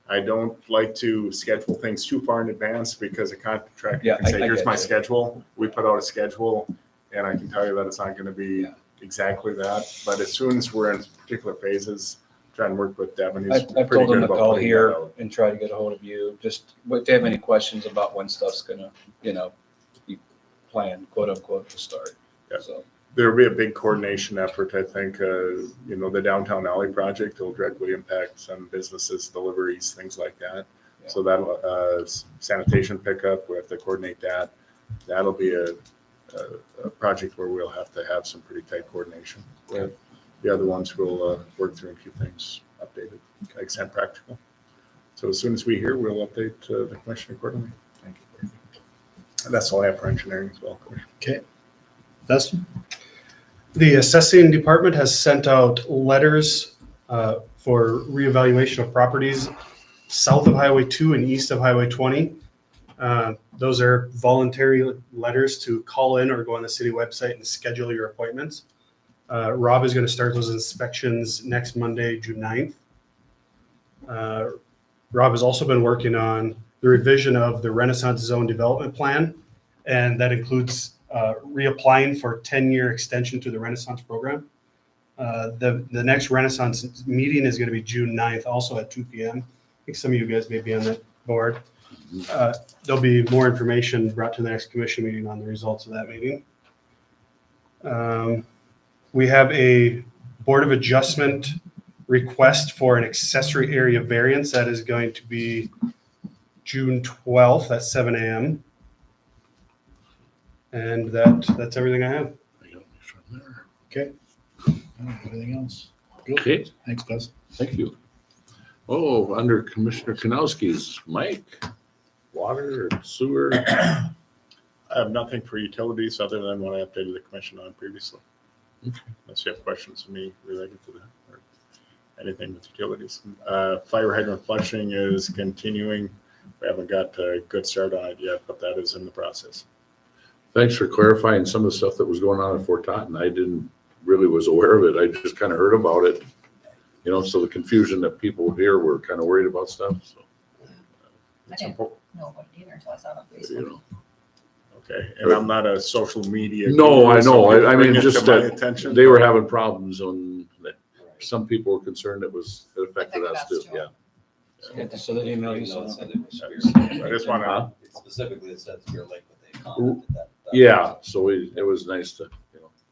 I don't like to schedule things too far in advance because a contractor Yeah, can say, I here's get my it. schedule. We put out a schedule and I can tell you that it's not going to be Yeah. exactly that. But as soon as we're in particular phases, try and work with Devin. I've He's pretty told them good to about call putting that here out. and try to get a hold of you. Just if they have any questions about when stuff's gonna, you know, be planned, quote unquote, to start. Yeah. So, There'll be a big coordination effort, I think. The downtown alley project will directly impact some businesses, deliveries, things like that. Yeah. So that'll sanitation pickup, we have to coordinate that. That'll be a project where we'll have to have some pretty tight coordination with. The other ones we'll work through and keep things updated, extent practical. So as soon as we hear, we'll update the commission accordingly. thank you. And that's all I have for engineering as well. Okay. Dustin? The assessing department has sent out letters for reevaluation of properties south of Highway 2 and east of Highway 20. Those are voluntary letters to call in or go on the city website and schedule your appointments. Rob is going to start those inspections next Monday, June 9th. Rob has also been working on the revision of the Renaissance Zone Development Plan, and that includes reapplying for a 10-year extension to the Renaissance program. The next Renaissance meeting is going to be June 9th, also at 2 p.m. I think some of you guys may be on that board. There'll be more information brought to the next commission meeting on the results of that meeting. We have a Board of Adjustment request for an accessory area variance that is going to be June 12th at 7 a.m. And that's everything I have. Okay. Anything else? Good. Okay, Thanks, Dustin. thank you. Oh, under Commissioner Kanowski's, Mike, water or sewer? I have nothing for utilities other than what I updated the commission on previously. Unless you have questions for me related to that or anything with utilities. Fire hydrant flushing is continuing. We haven't got a good start on it yet, but that is in the process. Thanks for clarifying some of the stuff that was going on at Fort Totten. I didn't really was aware of it. I just kind of heard about it. So the confusion that people here were kind of worried about stuff, so. I It's didn't important. know about it either until I saw it on you Facebook. know. Okay, and I'm not a social media. No, I guru, so know. I bring mean, it to just my that attention. they were having problems and that some people were concerned it affected us too, yeah. So that email you No, it sent. said it was Spear. I just want Huh? to, Specifically, it said Spear Lake, but they commented that. Yeah, so it was nice to,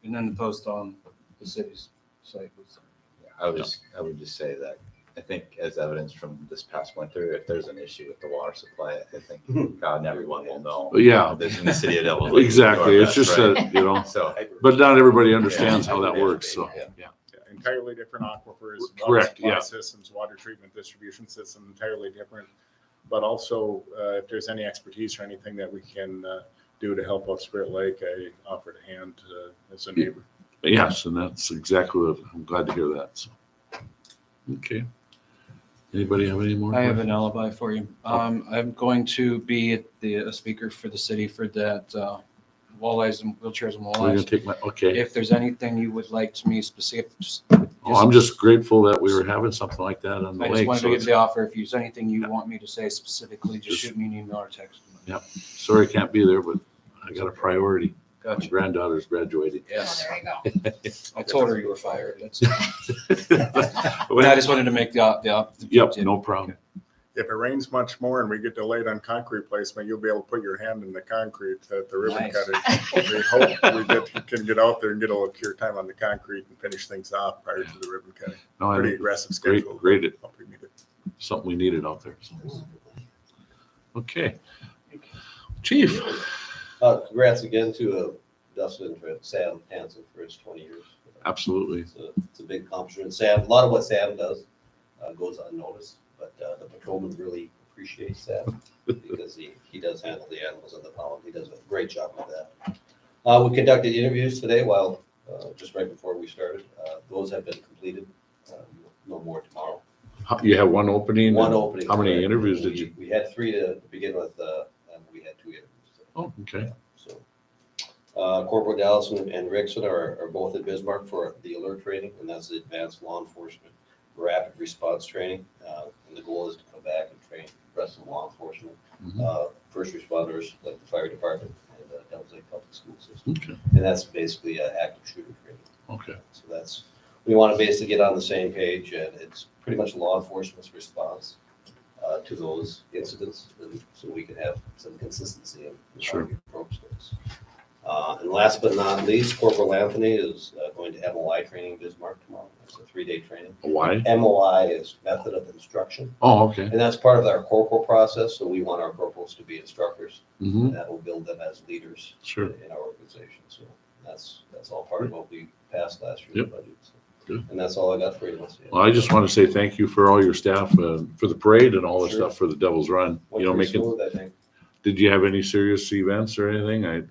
And then the post on the city's site was. I would just say that I think as evidence from this past winter, if there's an issue with the water supply, I think God and everyone will know. Yeah. This in the city of Devils Lake. Exactly. It's just Right. that, you know, So. but not everybody understands how that works, so, Yeah. yeah. Entirely different aquifers, water Correct, supply yeah. systems, water treatment distribution system, entirely different. But also, if there's any expertise or anything that we can do to help out Spirit Lake, I offered a hand as a neighbor. Yes, and that's exactly what, I'm glad to hear that, so. Okay. Anybody have any more? I have an alibi for you. I'm going to be a speaker for the city for that walleyes and wheelchairs and We're gonna walleyes. take my, okay. If there's anything you would like to me specific, Oh, I'm just grateful that we were having something like that on the I just lake. wanted So to give it's- the offer. If there's anything you want me to say specifically, just shoot me an email or text. Sorry I can't be there, but I got a priority. My Gotcha. granddaughter's graduating. Yes. Oh, there you go. I told her you were fired. That's But I just wanted to make the Yep, no problem. If it rains much more and we get delayed on concrete placement, you'll be able to put your hand in the concrete at the ribbon Nice. cutting. We hope can get out there and get a little cure time on the concrete and finish things off prior to the ribbon cutting. No, Pretty I, aggressive great, schedule. great, Hope we meet it. something we needed out there. So. Okay. Chief, Congrats again to Dustin and Sam Hansen for his 20 years. absolutely. It's a big accomplishment. Sam, a lot of what Sam does goes unnoticed, but the patrolman really appreciates that because he does handle the animals in the pound. He does a great job with that. We conducted interviews today while just right before we started. Those have been completed. No more tomorrow. You have one opening? One and opening. How many correct. interviews did you? We had 3 to begin with, and we had 2 interviews. Oh, okay. So, Corporal Dallas and Rickson are both at Bismarck for the alert training, and that's the advanced law enforcement rapid response training. And the goal is to come back and train the rest of law enforcement, first responders like the fire department and Devils Lake Public School System. Okay. And that's basically active shooter training. Okay. So that's, we want to basically get on the same page, and it's pretty much law enforcement's response to those incidents, and so we can have some consistency in how we approach those. And last but not least, Corporal Anthony is going to MOI training in Bismarck tomorrow. It's a 3-day training. Why? MOI is method of instruction, Oh, okay. and that's part of our corporal process. So we want our corporals to be instructors, Mm-hmm. and that will build them as leaders Sure. in our organization. So that's all part of what we passed last year's Yep. budget. So, Good. and that's all I got for you. Well, I just want to say thank you for all your staff, for the parade and all the Sure. stuff for the Devil's Run. Went You know, pretty making, smooth, I think. did you have any serious events or anything?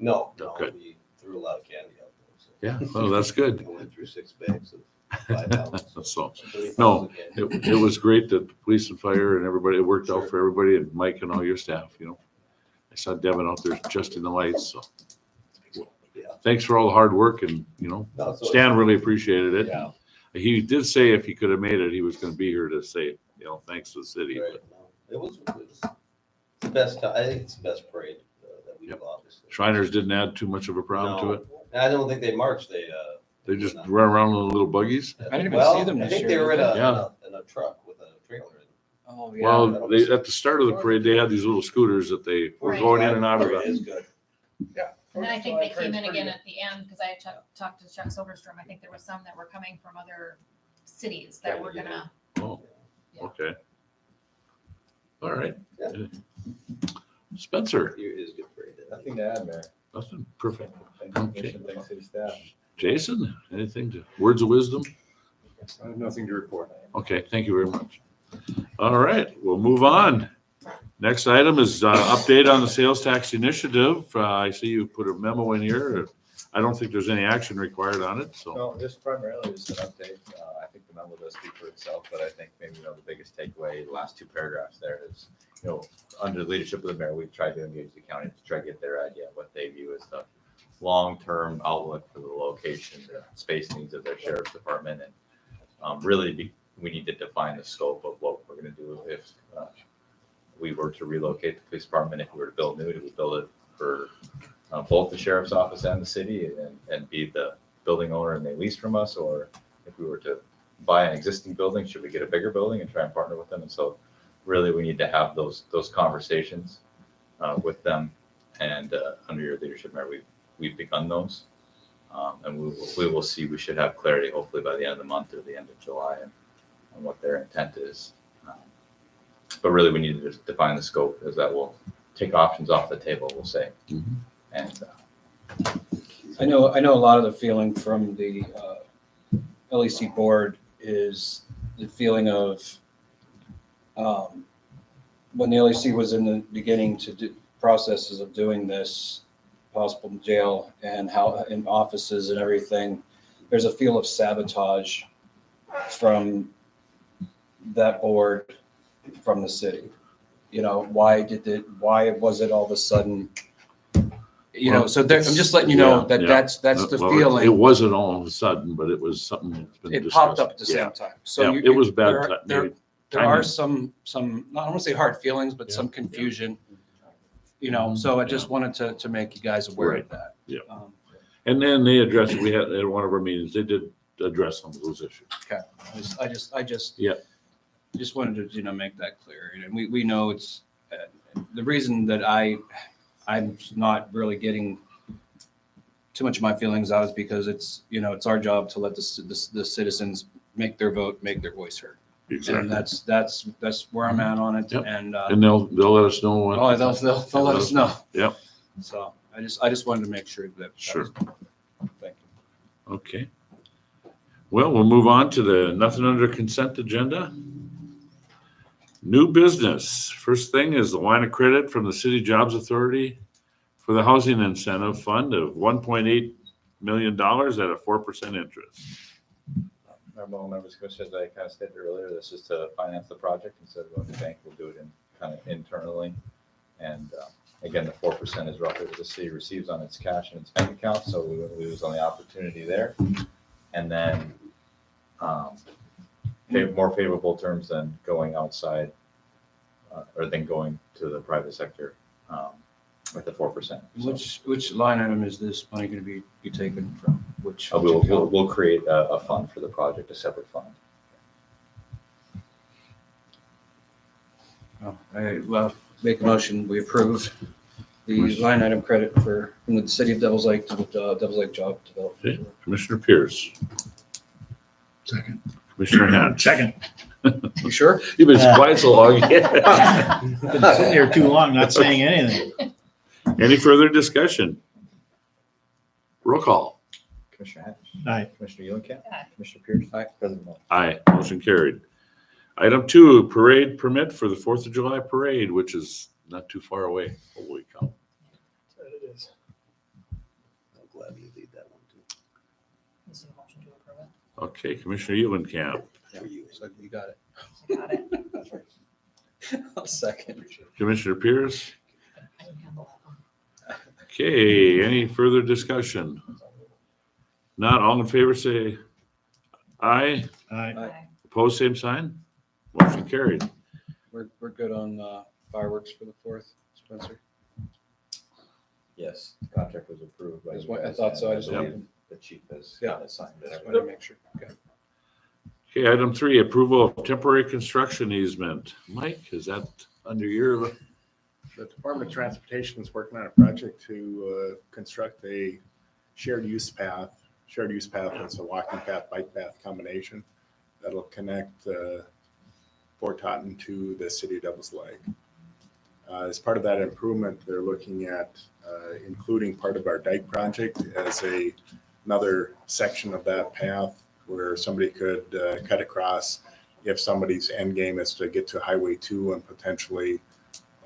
No, Okay. we threw a lot of candy out there. So. Yeah, well, that's good. We went through 6 bags of 5 pounds. So, 30 no, pounds of candy. it was great that the police and fire and everybody, it worked out Sure. for everybody and Mike and all your staff, you know. I saw Devin out there just in the lights, so. Yeah. Thanks for all the hard work and, you know, No, so Stan really appreciated it. Yeah. He did say if he could have made it, he was gonna be here to say, you know, thanks to the city. Right. but No, it was the best. I think it's the best parade that we do. Obviously, Shriners didn't add too much of a problem to it. And I don't think they marched. They just run around in little buggies. I didn't even well, see them I this think year, they were in did a truck with a trailer. Oh, Well, they, at the start of the parade, they had these little scooters that they were Right. going in and out of It the. is good. Yeah. And then I think they came in again at the end, because I had talked to Chuck Silverstrom. I think there was some that were coming from other cities that were gonna. Oh, okay. All right. Yeah. Spencer, It is good parade. Nothing to add, Mayor. nothing, perfect. Thank you, Okay. Commissioner. Thanks, city staff. Jason, anything to, words of wisdom? I have nothing to report. Okay, thank you very much. All right, we'll move on. Next item is update on the sales tax initiative. I see you put a memo in here. I don't think there's any action required on it, so. No, this primarily is an update. I think the memo does speak for itself, but I think maybe, the biggest takeaway, the last 2 paragraphs there is, under the leadership of the mayor, we've tried to engage the county to try to get their idea, what they view as the long-term outlook for the location, the space needs of their sheriff's department. And really, we need to define the scope of what we're going to do if we were to relocate the police department. If we were to build new, do we build it for both the sheriff's office and the city and be the building owner and they lease from us? Or if we were to buy an existing building, should we get a bigger building and try and partner with them? And so really we need to have those conversations with them. And under your leadership, Mayor, we've begun those. And we will see, we should have clarity hopefully by the end of the month or the end of July. And on what their intent is. But really, we need to just define the scope, as that will take options off the table, we'll say. And I know a lot of the feeling from the LEC board is the feeling of when the LEC was in the beginning to do processes of doing this, possible jail and how in offices and everything, there's a feel of sabotage from that board, from the city. You know, why was it all of a sudden, you know, so there, I'm just letting you know that that's the Well, feeling. It wasn't all of a sudden, but it was something that's been It discussed. popped up at the Yeah. same time. So Yeah, it was bad. There timing. are some, I don't want to say hard feelings, but some confusion, you know, so I just wanted to make you guys aware of that. Yeah. And then they addressed, we had, at one of our meetings, they did address some of those issues. Okay, I just Yeah. just wanted to, you know, make that clear. And we know it's, the reason that I'm not really getting too much of my feelings out is because it's, you know, it's our job to let the citizens make their vote, make their voice heard. Exactly. And that's where I'm at on it. Yep. And, And they'll let us know. when- oh, they'll let us know. Yep. So I just wanted to make sure that. Sure. Thank you. Okay. Well, we'll move on to the nothing under consent agenda. New business. First thing is the line of credit from the City Jobs Authority for the Housing Incentive Fund of $1.8 million at a 4% interest. Member members, commissioners, I kind of stated earlier, this is to finance the project instead of going to the bank. We'll do it in kind of internally. And again, the 4% is roughly what the city receives on its cash and its bank account, so we wouldn't lose on the opportunity there. And then more favorable terms than going outside or than going to the private sector with the 4%. Which line item is this money going to be taken from? Which? We'll create a fund for the project, a separate fund. Well, make a motion, we approve the line item credit from the city of Devils Lake to the Devils Lake Job Development. Okay. Commissioner Pierce. Second. Commissioner Hatch. Second. You sure? You've been quiet so long. Been sitting here too long, not saying anything. Any further discussion? Roll call. Commissioner Hatch. Aye. Commissioner Eulenkamp. Aye. Commissioner Pierce. Aye. President Moore. Aye, motion carried. Item 2, parade permit for the 4th of July parade, which is not too far away. Holy cow. It is. I'm glad you did that one too. This is a motion to approve it. Okay, Commissioner Eulenkamp. Yeah, so you got it. Got it. I'll second. Commissioner Pierce. I can handle that one. Okay, any further discussion? Not all in favor, say aye. Aye. Aye. Opposed, same sign. Motion carried. We're good on fireworks for the 4th, Spencer. Yes, the contract was approved by. That's you what I guys, thought, so I and just I wanted- believe the chief has Yeah. signed it. Just wanted to make sure. Okay. Okay, item 3, approval of temporary construction easement. Mike, is that under your? The Department of Transportation is working on a project to construct a shared use path. Shared use path is a walking path, bike path combination that'll connect Fort Totten to the city of Devils Lake. As part of that improvement, they're looking at including part of our dike project as another section of that path where somebody could cut across if somebody's end game is to get to Highway 2 and potentially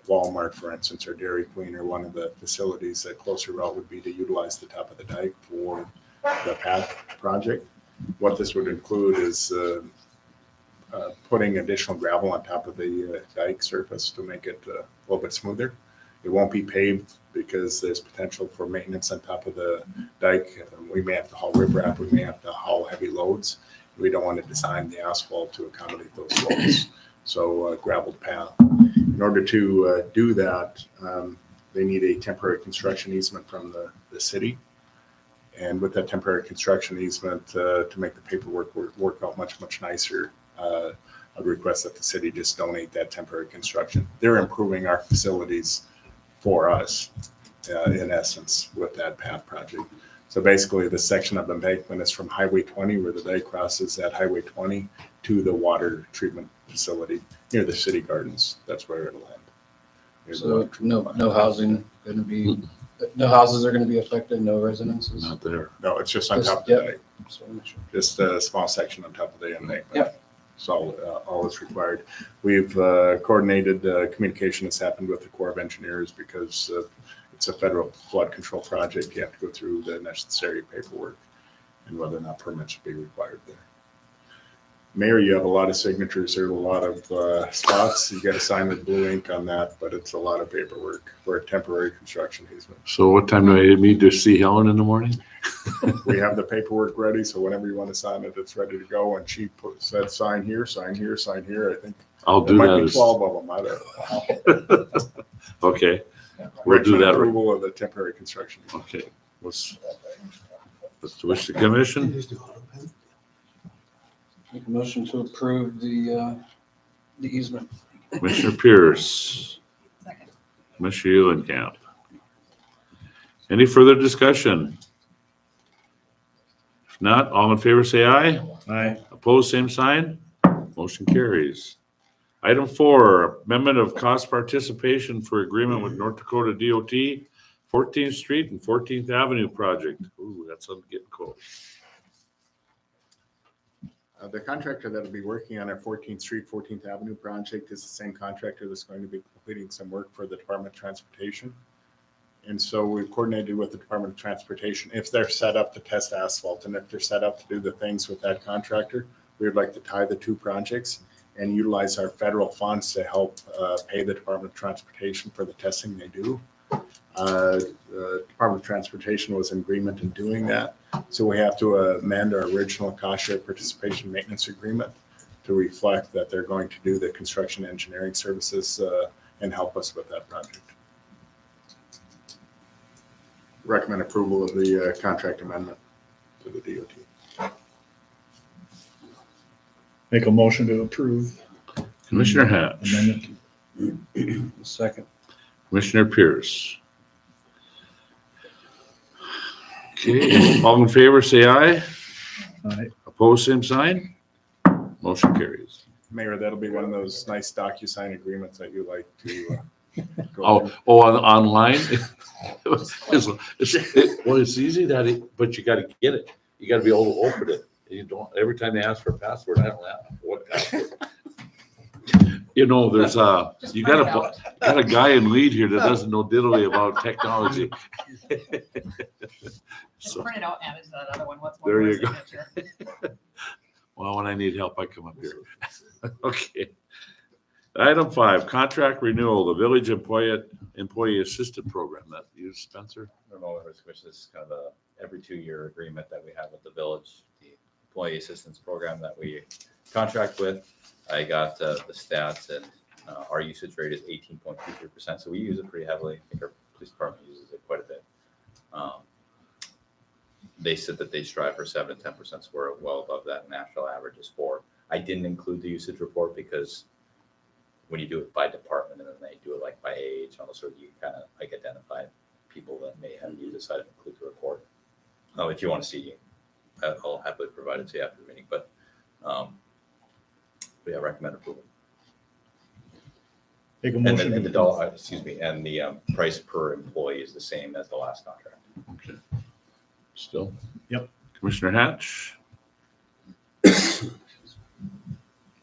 Walmart, for instance, or Dairy Queen, or one of the facilities. A closer route would be to utilize the top of the dike for the path project. What this would include is putting additional gravel on top of the dike surface to make it a little bit smoother. It won't be paved because there's potential for maintenance on top of the dike. We may have to haul riprap, we may have to haul heavy loads. We don't want to design the asphalt to accommodate those loads. So graveled path. In order to do that, they need a temporary construction easement from the city. And with that temporary construction easement, to make the paperwork work out much nicer, I'd request that the city just donate that temporary construction. They're improving our facilities for us, in essence, with that path project. So basically, the section of embankment is from Highway 20, where the dike crosses at Highway 20, to the water treatment facility near the city gardens. That's where it'll end. Near the So water treatment plant. no housing going to be, no houses are going to be affected, no residences? Not there. No, it's just on Just- top of the yep. dike. So I'm not sure. Just a small section on top of the embankment. Yep. So all that's required. We've coordinated communication has happened with the Corps of Engineers because it's a federal flood control project. You have to go through the necessary paperwork and whether or not permits will be required there. Mayor, you have a lot of signatures. There's a lot of spots. You got to sign with blue ink on that, but it's a lot of paperwork for a temporary construction easement. So what time do I need to see Helen in the morning? We have the paperwork ready, so whenever you want to sign it, it's ready to go. And she said, sign here, sign here, sign here. I think I'll there do might that. be as- 12 of them. I don't know. Okay, we'll do that. Approval of the temporary construction. Okay, let's wish the commission. Make a motion to approve the easement. Commissioner Pierce, Second. Commissioner Eulenkamp. Any further discussion? If not, all in favor say aye. Aye. Opposed, same sign. Motion carries. Item 4, amendment of cost participation for agreement with North Dakota DOT, 14th Street and 14th Avenue project. Ooh, that's getting close. The contractor that'll be working on our 14th Street, 14th Avenue project is the same contractor that's going to be completing some work for the Department of Transportation. And so we've coordinated with the Department of Transportation if they're set up to test asphalt and if they're set up to do the things with that contractor, we would like to tie the two projects and utilize our federal funds to help pay the Department of Transportation for the testing they do. The Department of Transportation was in agreement in doing that. So we have to amend our original cost share participation maintenance agreement to reflect that they're going to do the construction engineering services and help us with that project. Recommend approval of the contract amendment to the DOT. Make a motion to approve. Commissioner Hatch, Amendment. Second. Commissioner Pierce. Okay, all in favor say aye. Aye. Opposed, same sign. Motion carries. Mayor, that'll be one of those nice DocuSign agreements that you like to go Oh, through. online? It's easy but you gotta get it. You gotta be able to open it. You don't, every time they ask for a password, I don't know what password. You know, there's Just you print got it got a guy in lead here that doesn't know diddly about technology. Just So, print it out and add it to that other one. What's one there more you go. signature? well, when I need help, I come up here. Okay. Item 5, contract renewal, the village employee assistant program. That you, Spencer? Normal Members Commission, this is kind of a every 2-year agreement that we have with the village, the employee assistance program that we contract with. I got the stats, and our usage rate is 18.23%. So we use it pretty heavily. I think our police department uses it quite a bit. They said that they strive for 7 to 10%, so we're well above that. National average is 4. I didn't include the usage report because when you do it by department and then they do it like by age, and also you kind of like identify people that may have used it, so I didn't include the report. If you want to see, I'll happily provide it to you after the meeting, but yeah, recommend approval. Make a And motion. then and the to- dollar, excuse me, and the price per employee is the same as the last contract. Okay. Still? Yep. Commissioner Hatch?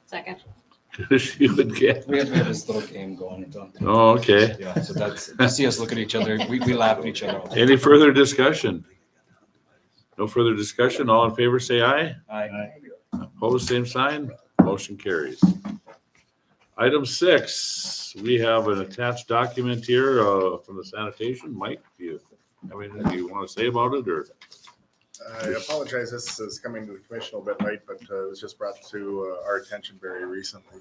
Second. You would get. We have this little game going. Don't. Oh, okay. Yeah, so that's, you see us look at each other, we laugh at each other. Any further discussion? No further discussion. All in favor, say aye. Aye. Opposed, same sign. Motion carries. Item 6, we have an attached document here from the sanitation. Mike, do you have anything you want to say about it, or? I apologize, this is coming to the commission a bit late, but it was just brought to our attention very recently.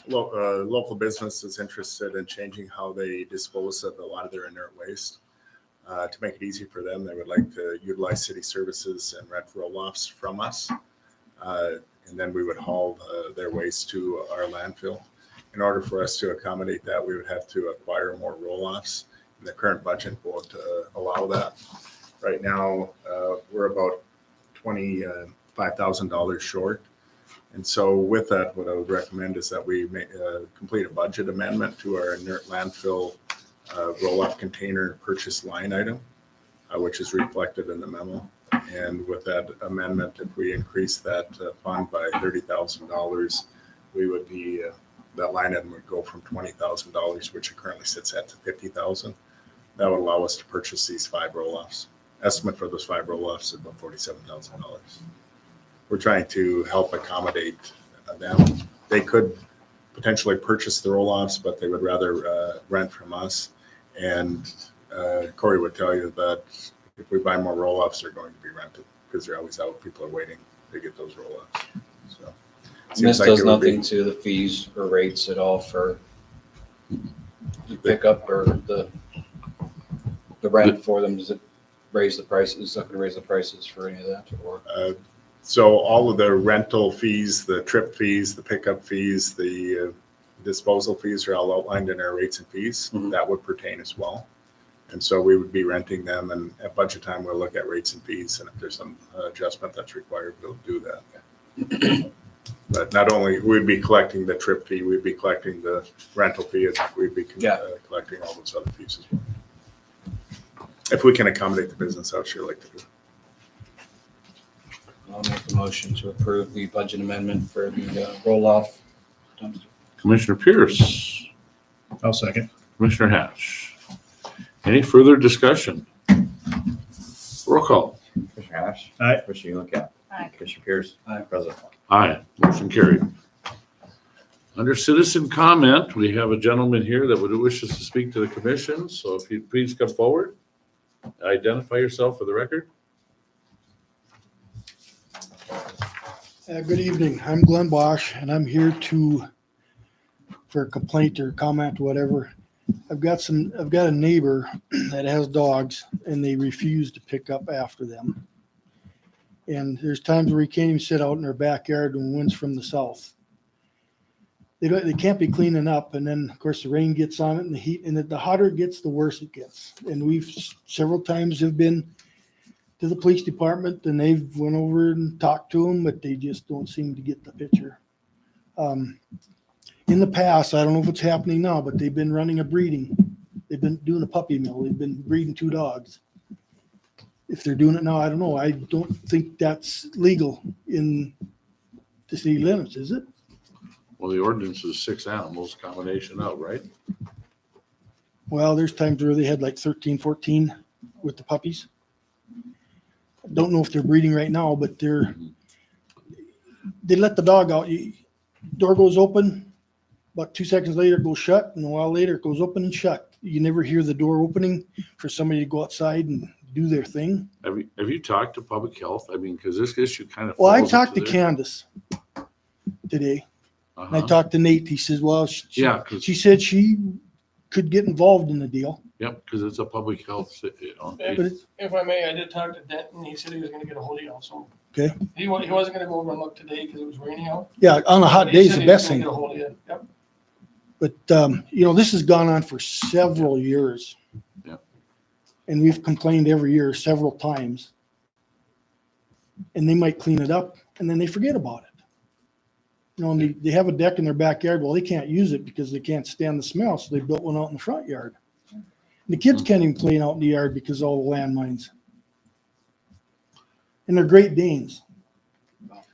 Local business is interested in changing how they dispose of a lot of their inert waste. To make it easy for them, they would like to utilize city services and rent roll-offs from us. And then we would haul their waste to our landfill. In order for us to accommodate that, we would have to acquire more roll-offs. And the current budget won't allow that. Right now, we're about $25,000 short. And so with that, what I would recommend is that we complete a budget amendment to our inert landfill roll-off container purchase line item, which is reflected in the memo. And with that amendment, if we increase that fund by $30,000, we would be, that line item would go from $20,000, which it currently sits at, to $50,000. That would allow us to purchase these 5 roll-offs. Estimate for those 5 roll-offs is about $47,000. We're trying to help accommodate them. They could potentially purchase the roll-offs, but they would rather rent from us. And Corey would tell you that if we buy more roll-offs, they're going to be rented because they're always out. People are waiting to get those roll-offs. So This does nothing to the fees or rates at all for the pickup or the rent for them. Does it raise the prices? Is not going to raise the prices for any of that, or? So all of the rental fees, the trip fees, the pickup fees, the disposal fees are all outlined in our rates and fees. That would pertain as well. And so we would be renting them, and at budget time, we'll look at rates and fees, and if there's some adjustment that's required, we'll do that. But not only, we'd be collecting the trip fee, we'd be collecting the rental fee, and we'd be collecting all those other fees as well. If we can accommodate the business, I would sure like to do. I'll make the motion to approve the budget amendment for the roll-off dumpster. Commissioner Pierce, I'll second. Commissioner Hatch. Any further discussion? Roll call. Commissioner Hash. Aye. Commissioner Ulicap. Aye. Commissioner Pierce. Aye. President. Aye, motion carried. Under citizen comment, we have a gentleman here that would wishes to speak to the commission. So if you'd please come forward, identify yourself for the record. Good evening. I'm Glenn Bosch, and I'm here for a complaint or comment, whatever. I've got a neighbor that has dogs, and they refuse to pick up after them. And there's times where you can't even sit out in their backyard when wind's from the south. They can't be cleaning up, and then of course the rain gets on it and the heat, and the hotter it gets, the worse it gets. And we've several times have been to the police department, and they've went over and talked to them, but they just don't seem to get the picture. In the past, I don't know if it's happening now, but they've been running a breeding. They've been doing a puppy mill. They've been breeding 2 dogs. If they're doing it now, I don't know. I don't think that's legal in the city limits, is it? Well, the ordinance is 6 animals, combination out, right? Well, there's times where they had like 13, 14 with the puppies. Don't know if they're breeding right now, but they let the dog out. Door goes open, about 2 seconds later it goes shut, and a while later it goes open and shut. You never hear the door opening for somebody to go outside and do their thing. Have you talked to public health? I mean, because this issue kind of. Well, I falls talked to into their- Candace today, and I Uh-huh. talked to Nate. He says, well, Yeah, 'cause- she said she could get involved in the deal. Yep, because it's a public health, But it's, If I may, I did talk to Denton. He said he was gonna get a hold of you also. okay. He wasn't gonna go over and look today because it was raining out. Yeah, on a hot But day he is said the he was best gonna thing. get a hold of you. Yep. But, this has gone on for several years. Yeah. And we've complained every year several times. And they might clean it up and then they forget about it. And they have a deck in their backyard. Well, they can't use it because they can't stand the smell. So they built one out in the front yard. And the kids can't even play out in the yard because of all the landmines. And they're Great Danes.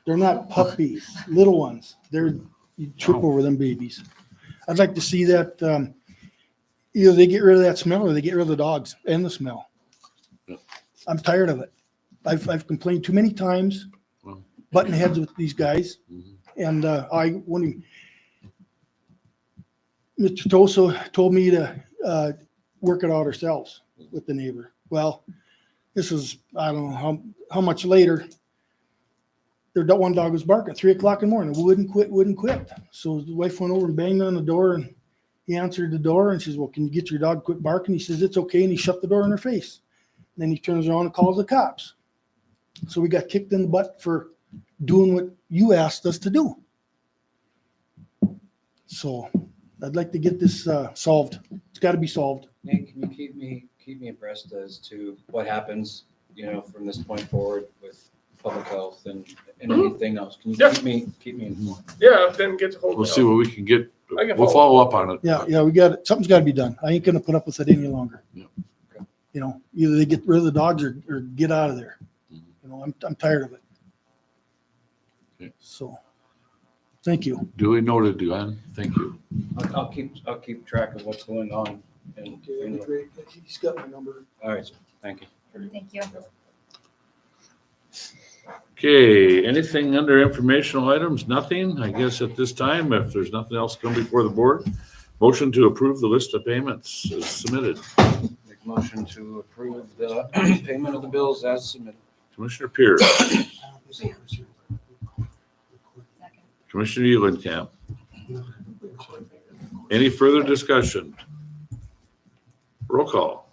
They're not puppies, little ones. You trip over them babies. I'd like to see that, either they get rid of that smell or they get rid of the dogs and the smell. Yeah. I'm tired of it. I've complained too many times, Well, butting heads with these guys. Mhm. And Mr. Toso told me to work it out ourselves with the neighbor. Well, this is, I don't know how much later. Their one dog was barking at 3 o'clock in the morning. Wouldn't quit. So the wife went over and banged on the door, and he answered the door and says, well, can you get your dog to quit barking? He says, it's okay. And he shut the door in her face. And then he turns around and calls the cops. So we got kicked in the butt for doing what you asked us to do. So I'd like to get this solved. It's got to be solved. Nate, can you keep me abreast as to what happens you know, from this point forward with public health and anything else. Can you Yeah. keep me informed? Yeah, then get to hold. We'll see what we can get. I can We'll follow up on it. Yeah, we got it. Something's got to be done. I ain't gonna put up with it any longer. Yeah. You know, either they get rid of the dogs or get out of there. You know, I'm tired of it. Okay. So, thank you. Duly noted, Glenn. Thank you. I'll keep track of what's going on. And, Great. He's got my number. all right, sir. Thank you. Thank you. Okay, anything under informational items? Nothing? I guess at this time, if there's nothing else come before the board, motion to approve the list of payments is submitted. Make a motion to approve the payment of the bills as submitted. Commissioner Pierce, Commissioner Eulenkamp. Any further discussion? Roll call.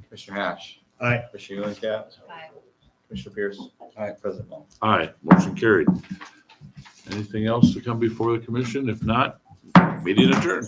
Commissioner Hash. Aye. Commissioner Eulenkamp. Aye. Commissioner Pierce. Aye. President Moe. Aye, motion carried. Anything else to come before the commission? If not, meeting adjourned.